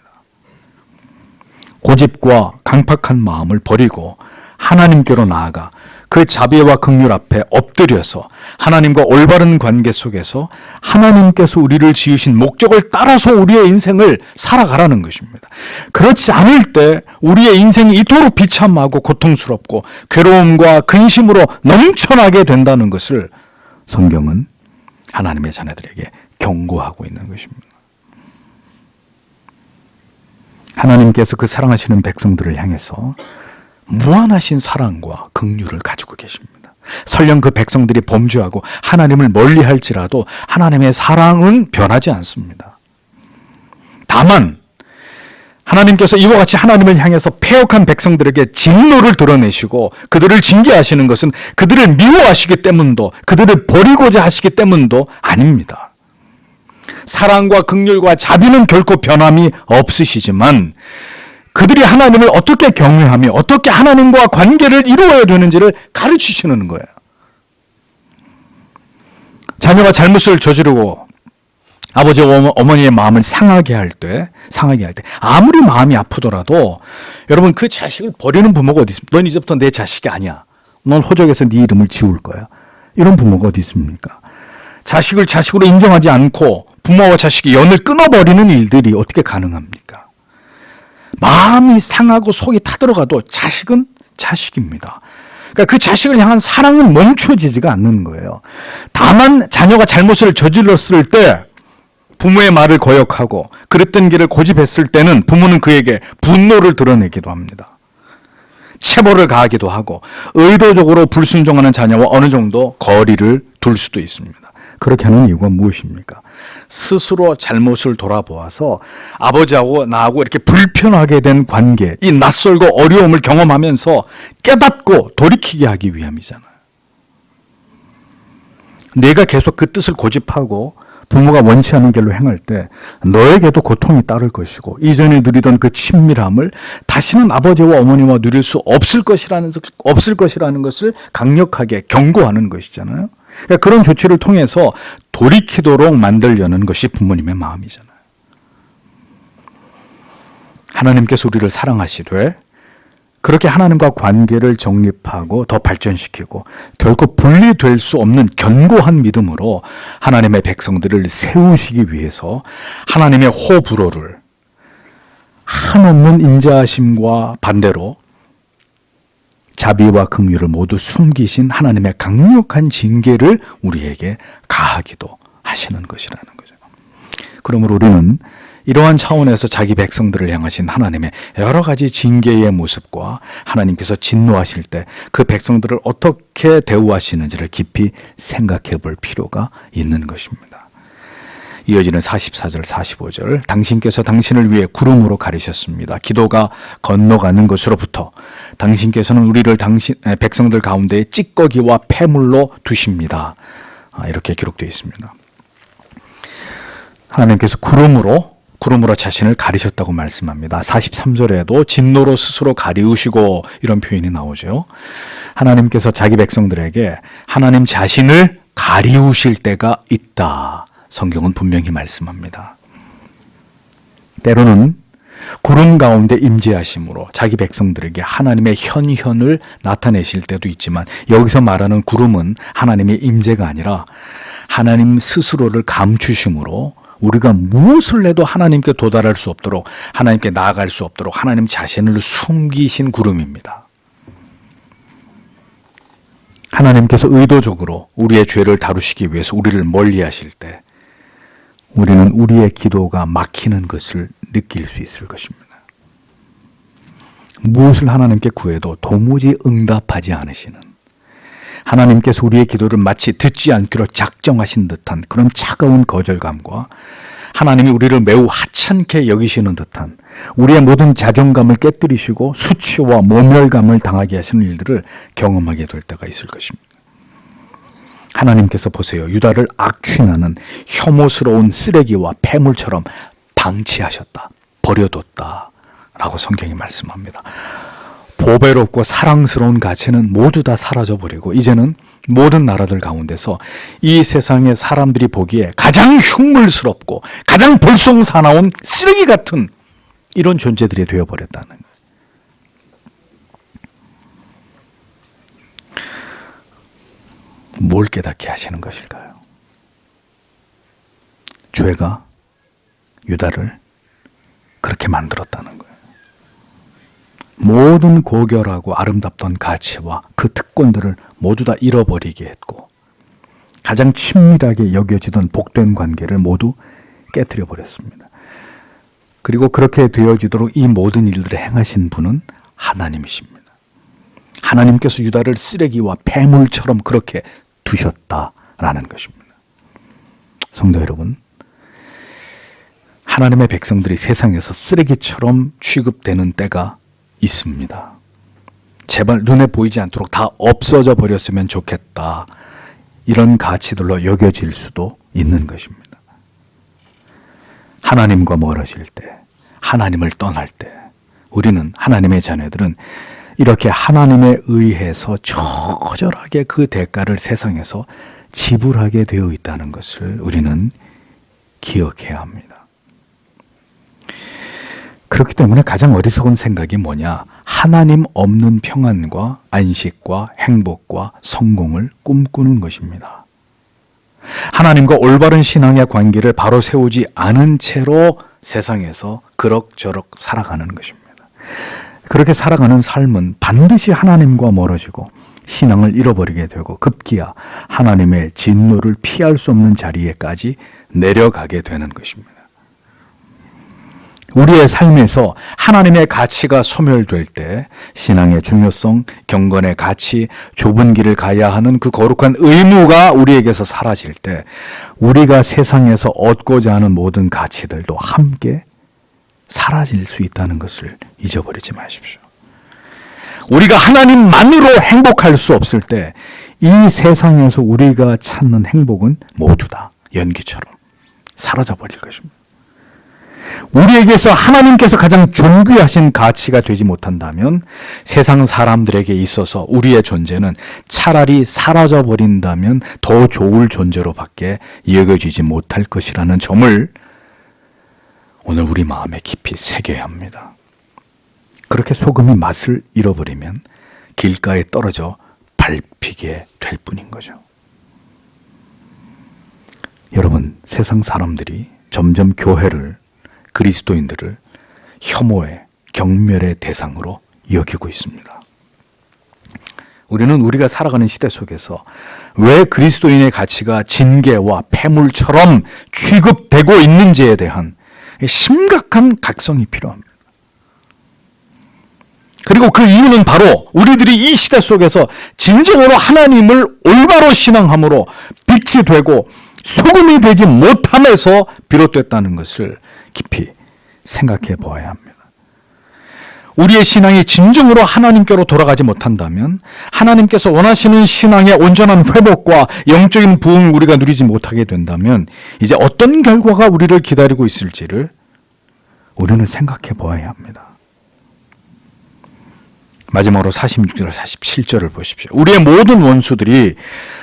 고집과 강팍한 마음을 버리고 하나님께로 나아가 그 자비와 긍휼 앞에 엎드려서 하나님과 올바른 관계 속에서 하나님께서 우리를 지으신 목적을 따라서 우리의 인생을 살아가라는 것입니다. 그렇지 않을 때 우리의 인생이 이토록 비참하고 고통스럽고 괴로움과 근심으로 넘쳐나게 된다는 것을 성경은 하나님의 자녀들에게 경고하고 있는 것입니다. 하나님께서 그 사랑하시는 백성들을 향해서 무한하신 사랑과 긍휼을 가지고 계십니다. 설령 그 백성들이 범죄하고 하나님을 멀리할지라도 하나님의 사랑은 변하지 않습니다. 다만 하나님께서 이와 같이 하나님을 향해서 패역한 백성들에게 진노를 드러내시고 그들을 징계하시는 것은 그들을 미워하시기 때문도 그들을 버리고자 하시기 때문도 아닙니다. 사랑과 긍휼과 자비는 결코 변함이 없으시지만 그들이 하나님을 어떻게 경외하며 어떻게 하나님과 관계를 이루어야 되는지를 가르치시는 거예요. 자녀가 잘못을 저지르고 아버지와 어머니의 마음을 상하게 할 때 아무리 마음이 아프더라도 여러분 그 자식을 버리는 부모가 어디 있습니까? 넌 이제부터 내 자식이 아니야. 넌 호적에서 네 이름을 지울 거야. 이런 부모가 어디 있습니까? 자식을 자식으로 인정하지 않고 부모와 자식이 연을 끊어버리는 일들이 어떻게 가능합니까? 마음이 상하고 속이 타들어가도 자식은 자식입니다. 그러니까 그 자식을 향한 사랑은 멈춰지지가 않는 거예요. 다만 자녀가 잘못을 저질렀을 때 부모의 말을 거역하고 그랬던 길을 고집했을 때는 부모는 그에게 분노를 드러내기도 합니다. 체벌을 가하기도 하고 의도적으로 불순종하는 자녀와 어느 정도 거리를 둘 수도 있습니다. 그렇게 하는 이유가 무엇입니까? 스스로 잘못을 돌아보아서 아버지하고 나하고 이렇게 불편하게 된 관계, 이 낯설고 어려움을 경험하면서 깨닫고 돌이키게 하기 위함이잖아요. 내가 계속 그 뜻을 고집하고 부모가 원치 않는 길로 행할 때 너에게도 고통이 따를 것이고 이전에 누리던 그 친밀함을 다시는 아버지와 어머니와 누릴 수 없을 것이라는 것을 강력하게 경고하는 것이잖아요. 그러니까 그런 조치를 통해서 돌이키도록 만들려는 것이 부모님의 마음이잖아요. 하나님께서 우리를 사랑하시되 그렇게 하나님과 관계를 정립하고 더 발전시키고 결코 분리될 수 없는 견고한 믿음으로 하나님의 백성들을 세우시기 위해서 하나님의 호불호를 한없는 인자하심과 반대로 자비와 긍휼을 모두 숨기신 하나님의 강력한 징계를 우리에게 가하기도 하시는 것이라는 거죠. 그러므로 우리는 이러한 차원에서 자기 백성들을 향하신 하나님의 여러 가지 징계의 모습과 하나님께서 진노하실 때 그 백성들을 어떻게 대우하시는지를 깊이 생각해 볼 필요가 있는 것입니다. 이어지는 44절 45절 당신께서 당신을 위해 구름으로 가리셨습니다. 기도가 건너가는 것으로부터 당신께서는 우리를 백성들 가운데 찌꺼기와 폐물로 두십니다. 이렇게 기록되어 있습니다. 하나님께서 구름으로 자신을 가리셨다고 말씀합니다. 43절에도 진노로 스스로 가리우시고 이런 표현이 나오죠. 하나님께서 자기 백성들에게 하나님 자신을 가리우실 때가 있다. 성경은 분명히 말씀합니다. 때로는 구름 가운데 임재하심으로 자기 백성들에게 하나님의 현현을 나타내실 때도 있지만 여기서 말하는 구름은 하나님의 임재가 아니라 하나님 스스로를 감추심으로 우리가 무엇을 해도 하나님께 도달할 수 없도록 하나님께 나아갈 수 없도록 하나님 자신을 숨기신 구름입니다. 하나님께서 의도적으로 우리의 죄를 다루시기 위해서 우리를 멀리하실 때 우리는 우리의 기도가 막히는 것을 느낄 수 있을 것입니다. 무엇을 하나님께 구해도 도무지 응답하지 않으시는 하나님께서 우리의 기도를 마치 듣지 않기로 작정하신 듯한 그런 차가운 거절감과 하나님이 우리를 매우 하찮게 여기시는 듯한 우리의 모든 자존감을 깨뜨리시고 수치와 모멸감을 당하게 하시는 일들을 경험하게 될 때가 있을 것입니다. 하나님께서 보세요. 유다를 악취나는 혐오스러운 쓰레기와 폐물처럼 방치하셨다. 버려뒀다. 라고 성경이 말씀합니다. 보배롭고 사랑스러운 가치는 모두 다 사라져버리고 이제는 모든 나라들 가운데서 이 세상의 사람들이 보기에 가장 흉물스럽고 가장 볼썽사나운 쓰레기 같은 이런 존재들이 되어버렸다는 거예요. 뭘 깨닫게 하시는 것일까요? 죄가 유다를 그렇게 만들었다는 거예요. 모든 고결하고 아름답던 가치와 그 특권들을 모두 다 잃어버리게 했고 가장 친밀하게 여겨지던 복된 관계를 모두 깨뜨려 버렸습니다. 그리고 그렇게 되어지도록 이 모든 일들을 행하신 분은 하나님이십니다. 하나님께서 유다를 쓰레기와 폐물처럼 그렇게 두셨다라는 것입니다. 성도 여러분, 하나님의 백성들이 세상에서 쓰레기처럼 취급되는 때가 있습니다. 제발 눈에 보이지 않도록 다 없어져 버렸으면 좋겠다. 이런 가치들로 여겨질 수도 있는 것입니다. 하나님과 멀어질 때, 하나님을 떠날 때, 우리는 하나님의 자녀들은 이렇게 하나님에 의해서 처절하게 그 대가를 세상에서 지불하게 되어 있다는 것을 우리는 기억해야 합니다. 그렇기 때문에 가장 어리석은 생각이 뭐냐? 하나님 없는 평안과 안식과 행복과 성공을 꿈꾸는 것입니다. 하나님과 올바른 신앙의 관계를 바로 세우지 않은 채로 세상에서 그럭저럭 살아가는 것입니다. 그렇게 살아가는 삶은 반드시 하나님과 멀어지고 신앙을 잃어버리게 되고 급기야 하나님의 진노를 피할 수 없는 자리에까지 내려가게 되는 것입니다. 우리의 삶에서 하나님의 가치가 소멸될 때 신앙의 중요성, 경건의 가치, 좁은 길을 가야 하는 그 거룩한 의무가 우리에게서 사라질 때 우리가 세상에서 얻고자 하는 모든 가치들도 함께 사라질 수 있다는 것을 잊어버리지 마십시오. 우리가 하나님만으로 행복할 수 없을 때 이 세상에서 우리가 찾는 행복은 모두 다 연기처럼 사라져버릴 것입니다. 우리에게서 하나님께서 가장 존귀하신 가치가 되지 못한다면 세상 사람들에게 있어서 우리의 존재는 차라리 사라져버린다면 더 좋을 존재로밖에 여겨지지 못할 것이라는 점을 오늘 우리 마음에 깊이 새겨야 합니다. 그렇게 소금이 맛을 잃어버리면 길가에 떨어져 밟히게 될 뿐인 거죠. 여러분, 세상 사람들이 점점 교회를, 그리스도인들을 혐오의, 경멸의 대상으로 여기고 있습니다. 우리는 우리가 살아가는 시대 속에서 왜 그리스도인의 가치가 징계와 폐물처럼 취급되고 있는지에 대한 심각한 각성이 필요합니다. 그리고 그 이유는 바로 우리들이 이 시대 속에서 진정으로 하나님을 올바로 신앙함으로 빛이 되고 소금이 되지 못함에서 비롯됐다는 것을 깊이 생각해 보아야 합니다. 우리의 신앙이 진정으로 하나님께로 돌아가지 못한다면 하나님께서 원하시는 신앙의 온전한 회복과 영적인 부흥을 우리가 누리지 못하게 된다면 이제 어떤 결과가 우리를 기다리고 있을지를 우리는 생각해 보아야 합니다. 마지막으로 46절, 47절을 보십시오. 우리의 모든 원수들이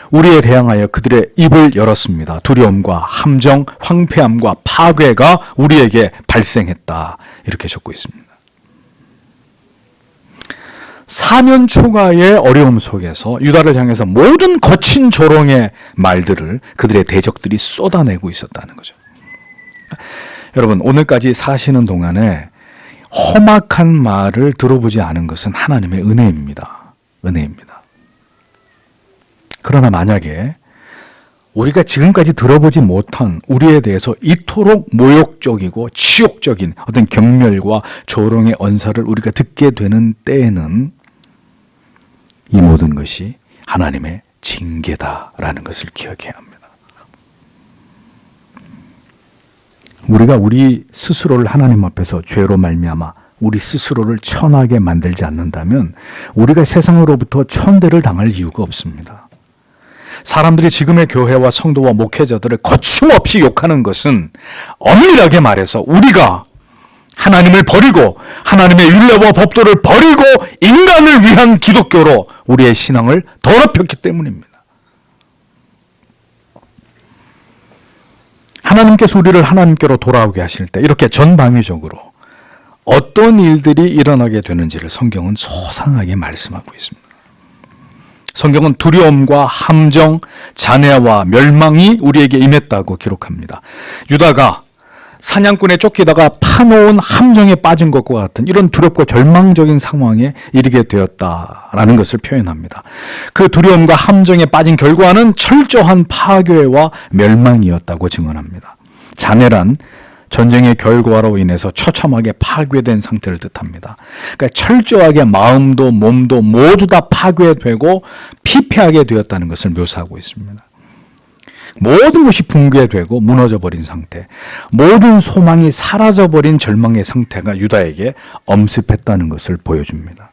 우리에 대항하여 그들의 입을 열었습니다. 두려움과 함정, 황폐함과 파괴가 우리에게 발생했다. 이렇게 적고 있습니다. 사면 초가의 어려움 속에서 유다를 향해서 모든 거친 조롱의 말들을 그들의 대적들이 쏟아내고 있었다는 거죠. 여러분, 오늘까지 사시는 동안에 험악한 말을 들어보지 않은 것은 하나님의 은혜입니다. 은혜입니다. 그러나 만약에 우리가 지금까지 들어보지 못한 우리에 대해서 이토록 모욕적이고 치욕적인 어떤 경멸과 조롱의 언사를 우리가 듣게 되는 때에는 이 모든 것이 하나님의 징계다라는 것을 기억해야 합니다. 우리가 우리 스스로를 하나님 앞에서 죄로 말미암아 우리 스스로를 천하게 만들지 않는다면 우리가 세상으로부터 천대를 당할 이유가 없습니다. 사람들이 지금의 교회와 성도와 목회자들을 거침없이 욕하는 것은 엄밀하게 말해서 우리가 하나님을 버리고 하나님의 율례와 법도를 버리고 인간을 위한 기독교로 우리의 신앙을 더럽혔기 때문입니다. 하나님께서 우리를 하나님께로 돌아오게 하실 때 이렇게 전방위적으로 어떤 일들이 일어나게 되는지를 성경은 소상하게 말씀하고 있습니다. 성경은 두려움과 함정, 잔해와 멸망이 우리에게 임했다고 기록합니다. 유다가 사냥꾼에 쫓기다가 파놓은 함정에 빠진 것과 같은 이런 두렵고 절망적인 상황에 이르게 되었다라는 것을 표현합니다. 그 두려움과 함정에 빠진 결과는 철저한 파괴와 멸망이었다고 증언합니다. 잔해란 전쟁의 결과로 인해서 처참하게 파괴된 상태를 뜻합니다. 그러니까 철저하게 마음도 몸도 모두 다 파괴되고 피폐하게 되었다는 것을 묘사하고 있습니다. 모든 것이 붕괴되고 무너져버린 상태, 모든 소망이 사라져버린 절망의 상태가 유다에게 엄습했다는 것을 보여줍니다.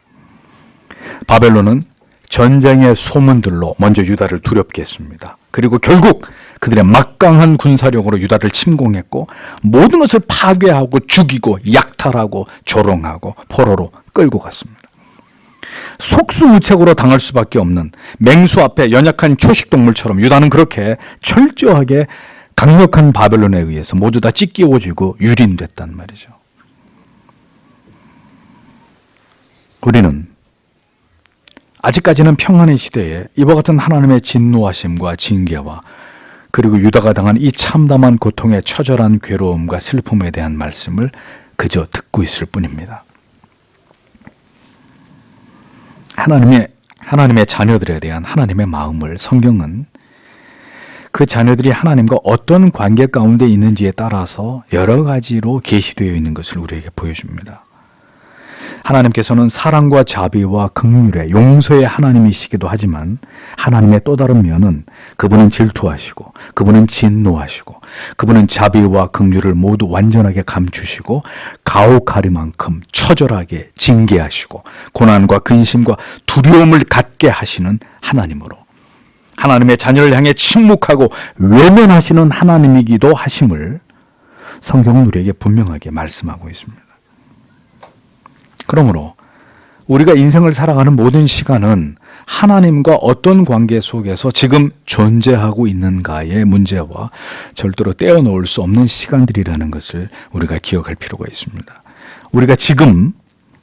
바벨론은 전쟁의 소문들로 먼저 유다를 두렵게 했습니다. 그리고 결국 그들의 막강한 군사력으로 유다를 침공했고 모든 것을 파괴하고 죽이고 약탈하고 조롱하고 포로로 끌고 갔습니다. 속수무책으로 당할 수밖에 없는 맹수 앞에 연약한 초식동물처럼 유다는 그렇게 철저하게 강력한 바벨론에 의해서 모두 다 찢기워지고 유린됐단 말이죠. 우리는 아직까지는 평안의 시대에 이와 같은 하나님의 진노하심과 징계와 그리고 유다가 당한 이 참담한 고통의 처절한 괴로움과 슬픔에 대한 말씀을 그저 듣고 있을 뿐입니다. 하나님의 자녀들에 대한 하나님의 마음을 성경은 그 자녀들이 하나님과 어떤 관계 가운데 있는지에 따라서 여러 가지로 계시되어 있는 것을 우리에게 보여줍니다. 하나님께서는 사랑과 자비와 긍휼의 용서의 하나님이시기도 하지만 하나님의 또 다른 면은 그분은 질투하시고 그분은 진노하시고 그분은 자비와 긍휼을 모두 완전하게 감추시고 가혹하리만큼 처절하게 징계하시고 고난과 근심과 두려움을 갖게 하시는 하나님으로 하나님의 자녀를 향해 침묵하고 외면하시는 하나님이기도 하심을 성경은 우리에게 분명하게 말씀하고 있습니다. 그러므로 우리가 인생을 살아가는 모든 시간은 하나님과 어떤 관계 속에서 지금 존재하고 있는가의 문제와 절대로 떼어놓을 수 없는 시간들이라는 것을 우리가 기억할 필요가 있습니다. 우리가 지금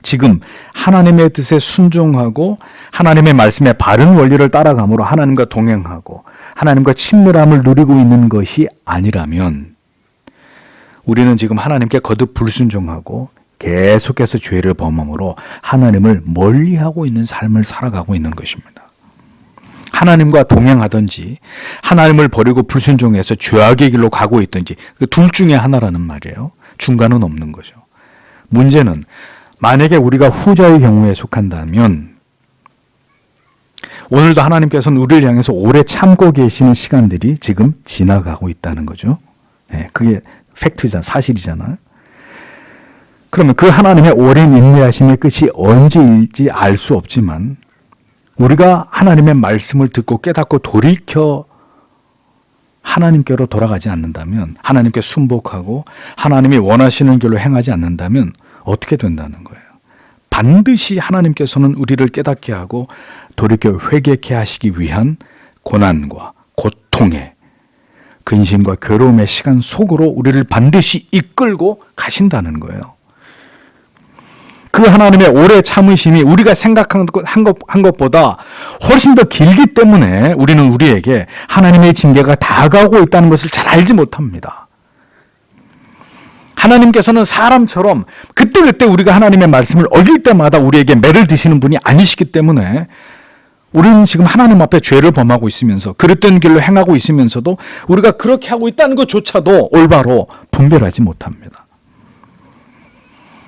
지금 하나님의 뜻에 순종하고 하나님의 말씀에 바른 원리를 따라감으로 하나님과 동행하고 하나님과 친밀함을 누리고 있는 것이 아니라면 우리는 지금 하나님께 거듭 불순종하고 계속해서 죄를 범함으로 하나님을 멀리하고 있는 삶을 살아가고 있는 것입니다. 하나님과 동행하든지 하나님을 버리고 불순종해서 죄악의 길로 가고 있든지 그 둘 중에 하나라는 말이에요. 중간은 없는 거죠. 문제는 만약에 우리가 후자의 경우에 속한다면 오늘도 하나님께서는 우리를 향해서 오래 참고 계시는 시간들이 지금 지나가고 있다는 거죠. 그게 팩트잖아, 사실이잖아요. 그러면 그 하나님의 오랜 인내하심의 끝이 언제일지 알 수 없지만 우리가 하나님의 말씀을 듣고 깨닫고 돌이켜 하나님께로 돌아가지 않는다면, 하나님께 순복하고 하나님이 원하시는 길로 행하지 않는다면 어떻게 된다는 거예요? 반드시 하나님께서는 우리를 깨닫게 하고 돌이켜 회개케 하시기 위한 고난과 고통의 근심과 괴로움의 시간 속으로 우리를 반드시 이끌고 가신다는 거예요. 그 하나님의 오래 참으심이 우리가 생각한 것보다 훨씬 더 길기 때문에 우리는 우리에게 하나님의 징계가 다가오고 있다는 것을 잘 알지 못합니다. 하나님께서는 사람처럼 그때그때 우리가 하나님의 말씀을 어길 때마다 우리에게 매를 드시는 분이 아니시기 때문에 우리는 지금 하나님 앞에 죄를 범하고 있으면서 그릇된 길로 행하고 있으면서도 우리가 그렇게 하고 있다는 것조차도 올바로 분별하지 못합니다.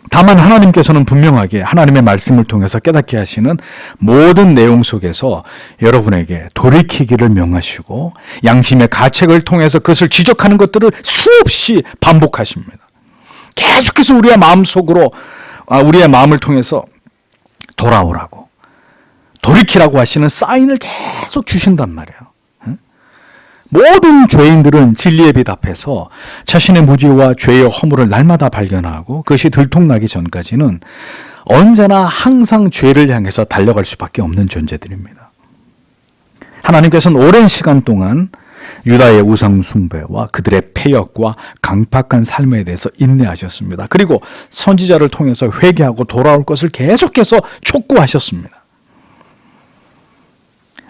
다만 하나님께서는 분명하게 하나님의 말씀을 통해서 깨닫게 하시는 모든 내용 속에서 여러분에게 돌이키기를 명하시고 양심의 가책을 통해서 그것을 지적하는 것들을 수없이 반복하십니다. 계속해서 우리의 마음속으로 우리의 마음을 통해서 돌아오라고 돌이키라고 하시는 사인을 계속 주신단 말이에요. 모든 죄인들은 진리의 빛 앞에서 자신의 무지와 죄의 허물을 날마다 발견하고 그것이 들통나기 전까지는 언제나 항상 죄를 향해서 달려갈 수밖에 없는 존재들입니다. 하나님께서는 오랜 시간 동안 유다의 우상 숭배와 그들의 패역과 강팍한 삶에 대해서 인내하셨습니다. 그리고 선지자를 통해서 회개하고 돌아올 것을 계속해서 촉구하셨습니다.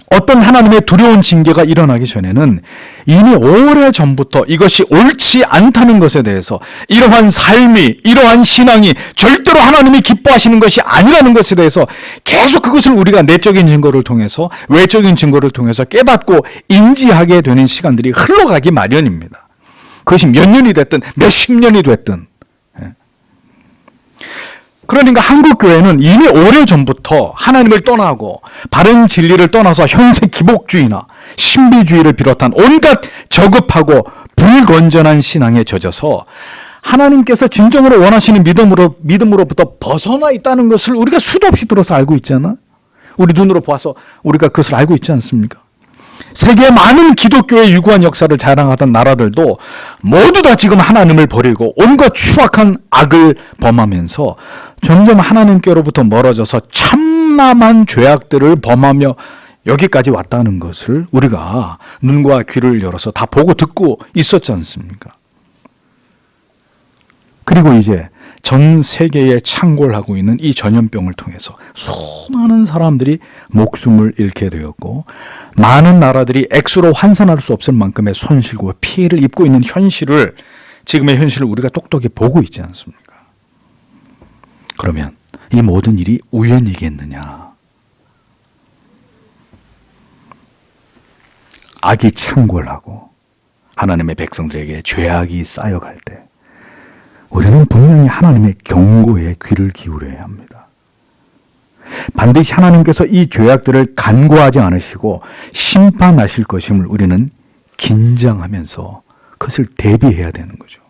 어떤 하나님의 두려운 징계가 일어나기 전에는 이미 오래전부터 이것이 옳지 않다는 것에 대해서 이러한 삶이, 이러한 신앙이 절대로 하나님이 기뻐하시는 것이 아니라는 것에 대해서 계속 그것을 우리가 내적인 증거를 통해서, 외적인 증거를 통해서 깨닫고 인지하게 되는 시간들이 흘러가기 마련입니다. 그것이 몇 년이 됐든 몇십 년이 됐든. 그러니까 한국교회는 이미 오래전부터 하나님을 떠나고 바른 진리를 떠나서 현세 기복주의나 신비주의를 비롯한 온갖 저급하고 불건전한 신앙에 젖어서 하나님께서 진정으로 원하시는 믿음으로부터 벗어나 있다는 것을 우리가 수도 없이 들어서 알고 있잖아. 우리 눈으로 보아서 우리가 그것을 알고 있지 않습니까? 세계 많은 기독교의 유구한 역사를 자랑하던 나라들도 모두 다 지금 하나님을 버리고 온갖 추악한 악을 범하면서 점점 하나님께로부터 멀어져서 참남한 죄악들을 범하며 여기까지 왔다는 것을 우리가 눈과 귀를 열어서 다 보고 듣고 있었지 않습니까? 그리고 이제 전 세계에 창궐하고 있는 이 전염병을 통해서 수많은 사람들이 목숨을 잃게 되었고 많은 나라들이 액수로 환산할 수 없을 만큼의 손실과 피해를 입고 있는 현실을, 지금의 현실을 우리가 똑똑히 보고 있지 않습니까? 그러면 이 모든 일이 우연이겠느냐? 악이 창궐하고 하나님의 백성들에게 죄악이 쌓여갈 때 우리는 분명히 하나님의 경고에 귀를 기울여야 합니다. 반드시 하나님께서 이 죄악들을 간과하지 않으시고 심판하실 것임을 우리는 긴장하면서 그것을 대비해야 되는 거죠.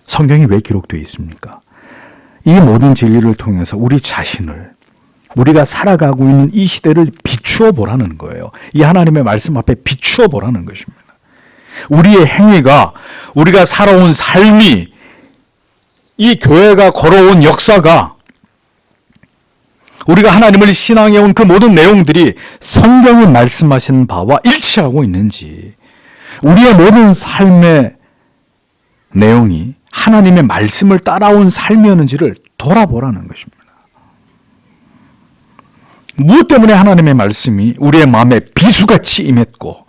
성경이 왜 기록되어 있습니까? 이 모든 진리를 통해서 우리 자신을, 우리가 살아가고 있는 이 시대를 비추어 보라는 거예요. 이 하나님의 말씀 앞에 비추어 보라는 것입니다. 우리의 행위가, 우리가 살아온 삶이, 이 교회가 걸어온 역사가, 우리가 하나님을 신앙해온 그 모든 내용들이 성경이 말씀하신 바와 일치하고 있는지, 우리의 모든 삶의 내용이 하나님의 말씀을 따라온 삶이었는지를 돌아보라는 것입니다. 무엇 때문에 하나님의 말씀이 우리의 마음에 비수같이 임했고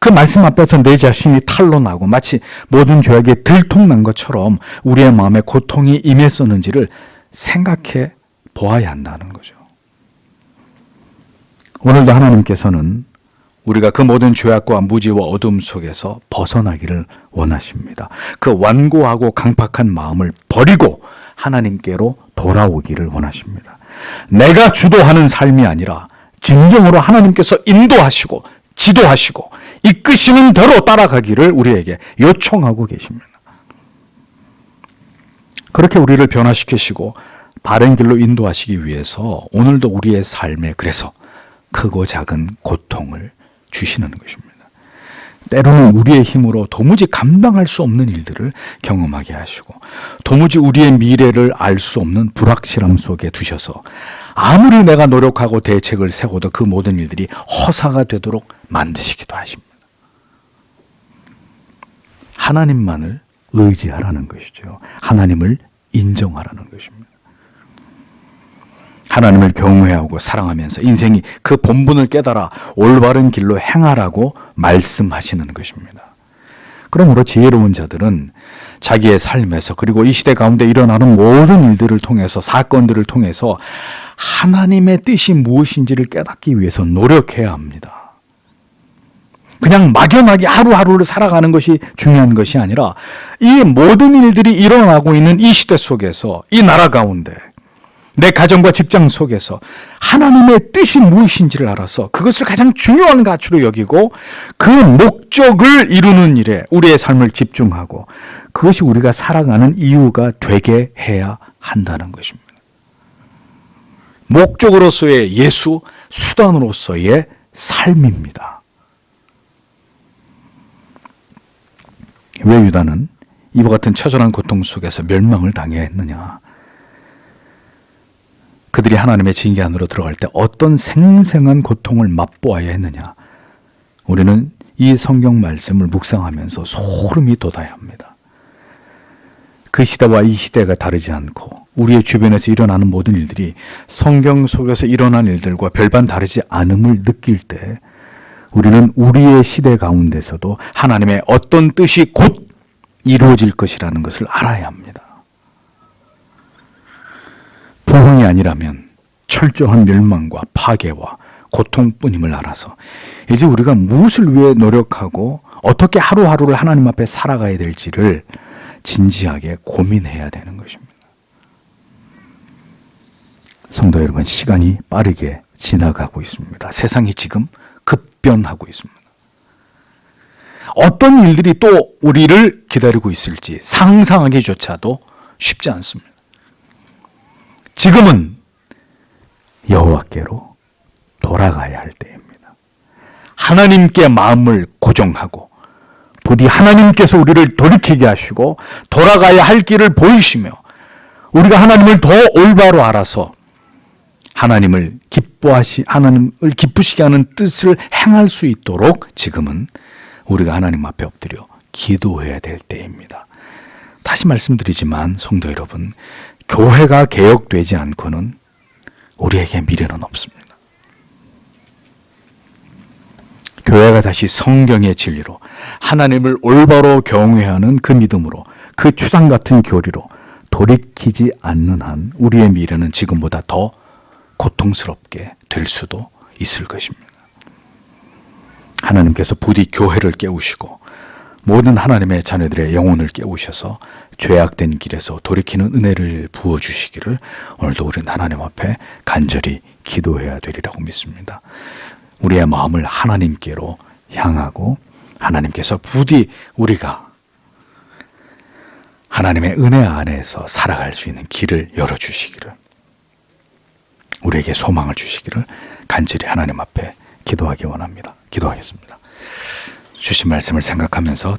그 말씀 앞에서 내 자신이 탄로나고 마치 모든 죄악에 들통난 것처럼 우리의 마음에 고통이 임했었는지를 생각해 보아야 한다는 거죠. 오늘도 하나님께서는 우리가 그 모든 죄악과 무지와 어둠 속에서 벗어나기를 원하십니다. 그 완고하고 강팍한 마음을 버리고 하나님께로 돌아오기를 원하십니다. 내가 주도하는 삶이 아니라 진정으로 하나님께서 인도하시고 지도하시고 이끄시는 대로 따라가기를 우리에게 요청하고 계십니다. 그렇게 우리를 변화시키시고 바른 길로 인도하시기 위해서 오늘도 우리의 삶에 그래서 크고 작은 고통을 주시는 것입니다. 때로는 우리의 힘으로 도무지 감당할 수 없는 일들을 경험하게 하시고 도무지 우리의 미래를 알 수 없는 불확실함 속에 두셔서 아무리 내가 노력하고 대책을 세워도 그 모든 일들이 허사가 되도록 만드시기도 하십니다. 하나님만을 의지하라는 것이죠. 하나님을 인정하라는 것입니다. 하나님을 경외하고 사랑하면서 인생이 그 본분을 깨달아 올바른 길로 행하라고 말씀하시는 것입니다. 그러므로 지혜로운 자들은 자기의 삶에서 그리고 이 시대 가운데 일어나는 모든 일들을 통해서 사건들을 통해서 하나님의 뜻이 무엇인지를 깨닫기 위해서 노력해야 합니다. 그냥 막연하게 하루하루를 살아가는 것이 중요한 것이 아니라 이 모든 일들이 일어나고 있는 이 시대 속에서 이 나라 가운데 내 가정과 직장 속에서 하나님의 뜻이 무엇인지를 알아서 그것을 가장 중요한 가치로 여기고 그 목적을 이루는 일에 우리의 삶을 집중하고 그것이 우리가 살아가는 이유가 되게 해야 한다는 것입니다. 목적으로서의 예수, 수단으로서의 삶입니다. 왜 유다는 이와 같은 처절한 고통 속에서 멸망을 당해야 했느냐? 그들이 하나님의 징계 안으로 들어갈 때 어떤 생생한 고통을 맛보아야 했느냐? 우리는 이 성경 말씀을 묵상하면서 소름이 돋아야 합니다. 그 시대와 이 시대가 다르지 않고 우리의 주변에서 일어나는 모든 일들이 성경 속에서 일어난 일들과 별반 다르지 않음을 느낄 때 우리는 우리의 시대 가운데서도 하나님의 어떤 뜻이 곧 이루어질 것이라는 것을 알아야 합니다. 부흥이 아니라면 철저한 멸망과 파괴와 고통뿐임을 알아서 이제 우리가 무엇을 위해 노력하고 어떻게 하루하루를 하나님 앞에 살아가야 될지를 진지하게 고민해야 되는 것입니다. 성도 여러분, 시간이 빠르게 지나가고 있습니다. 세상이 지금 급변하고 있습니다. 어떤 일들이 또 우리를 기다리고 있을지 상상하기조차도 쉽지 않습니다. 지금은 여호와께로 돌아가야 할 때입니다. 하나님께 마음을 고정하고 부디 하나님께서 우리를 돌이키게 하시고 돌아가야 할 길을 보이시며 우리가 하나님을 더 올바로 알아서 하나님을 기쁘시게 하는 뜻을 행할 수 있도록 지금은 우리가 하나님 앞에 엎드려 기도해야 될 때입니다. 다시 말씀드리지만 성도 여러분, 교회가 개혁되지 않고는 우리에게 미래는 없습니다. 교회가 다시 성경의 진리로 하나님을 올바로 경외하는 그 믿음으로 그 추상 같은 교리로 돌이키지 않는 한 우리의 미래는 지금보다 더 고통스럽게 될 수도 있을 것입니다. 하나님께서 부디 교회를 깨우시고 모든 하나님의 자녀들의 영혼을 깨우셔서 죄악된 길에서 돌이키는 은혜를 부어주시기를 오늘도 우리는 하나님 앞에 간절히 기도해야 되리라고 믿습니다. 우리의 마음을 하나님께로 향하고 하나님께서 부디 우리가 하나님의 은혜 안에서 살아갈 수 있는 길을 열어주시기를, 우리에게 소망을 주시기를 간절히 하나님 앞에 기도하기 원합니다. 기도하겠습니다. 주신 말씀을 생각하면서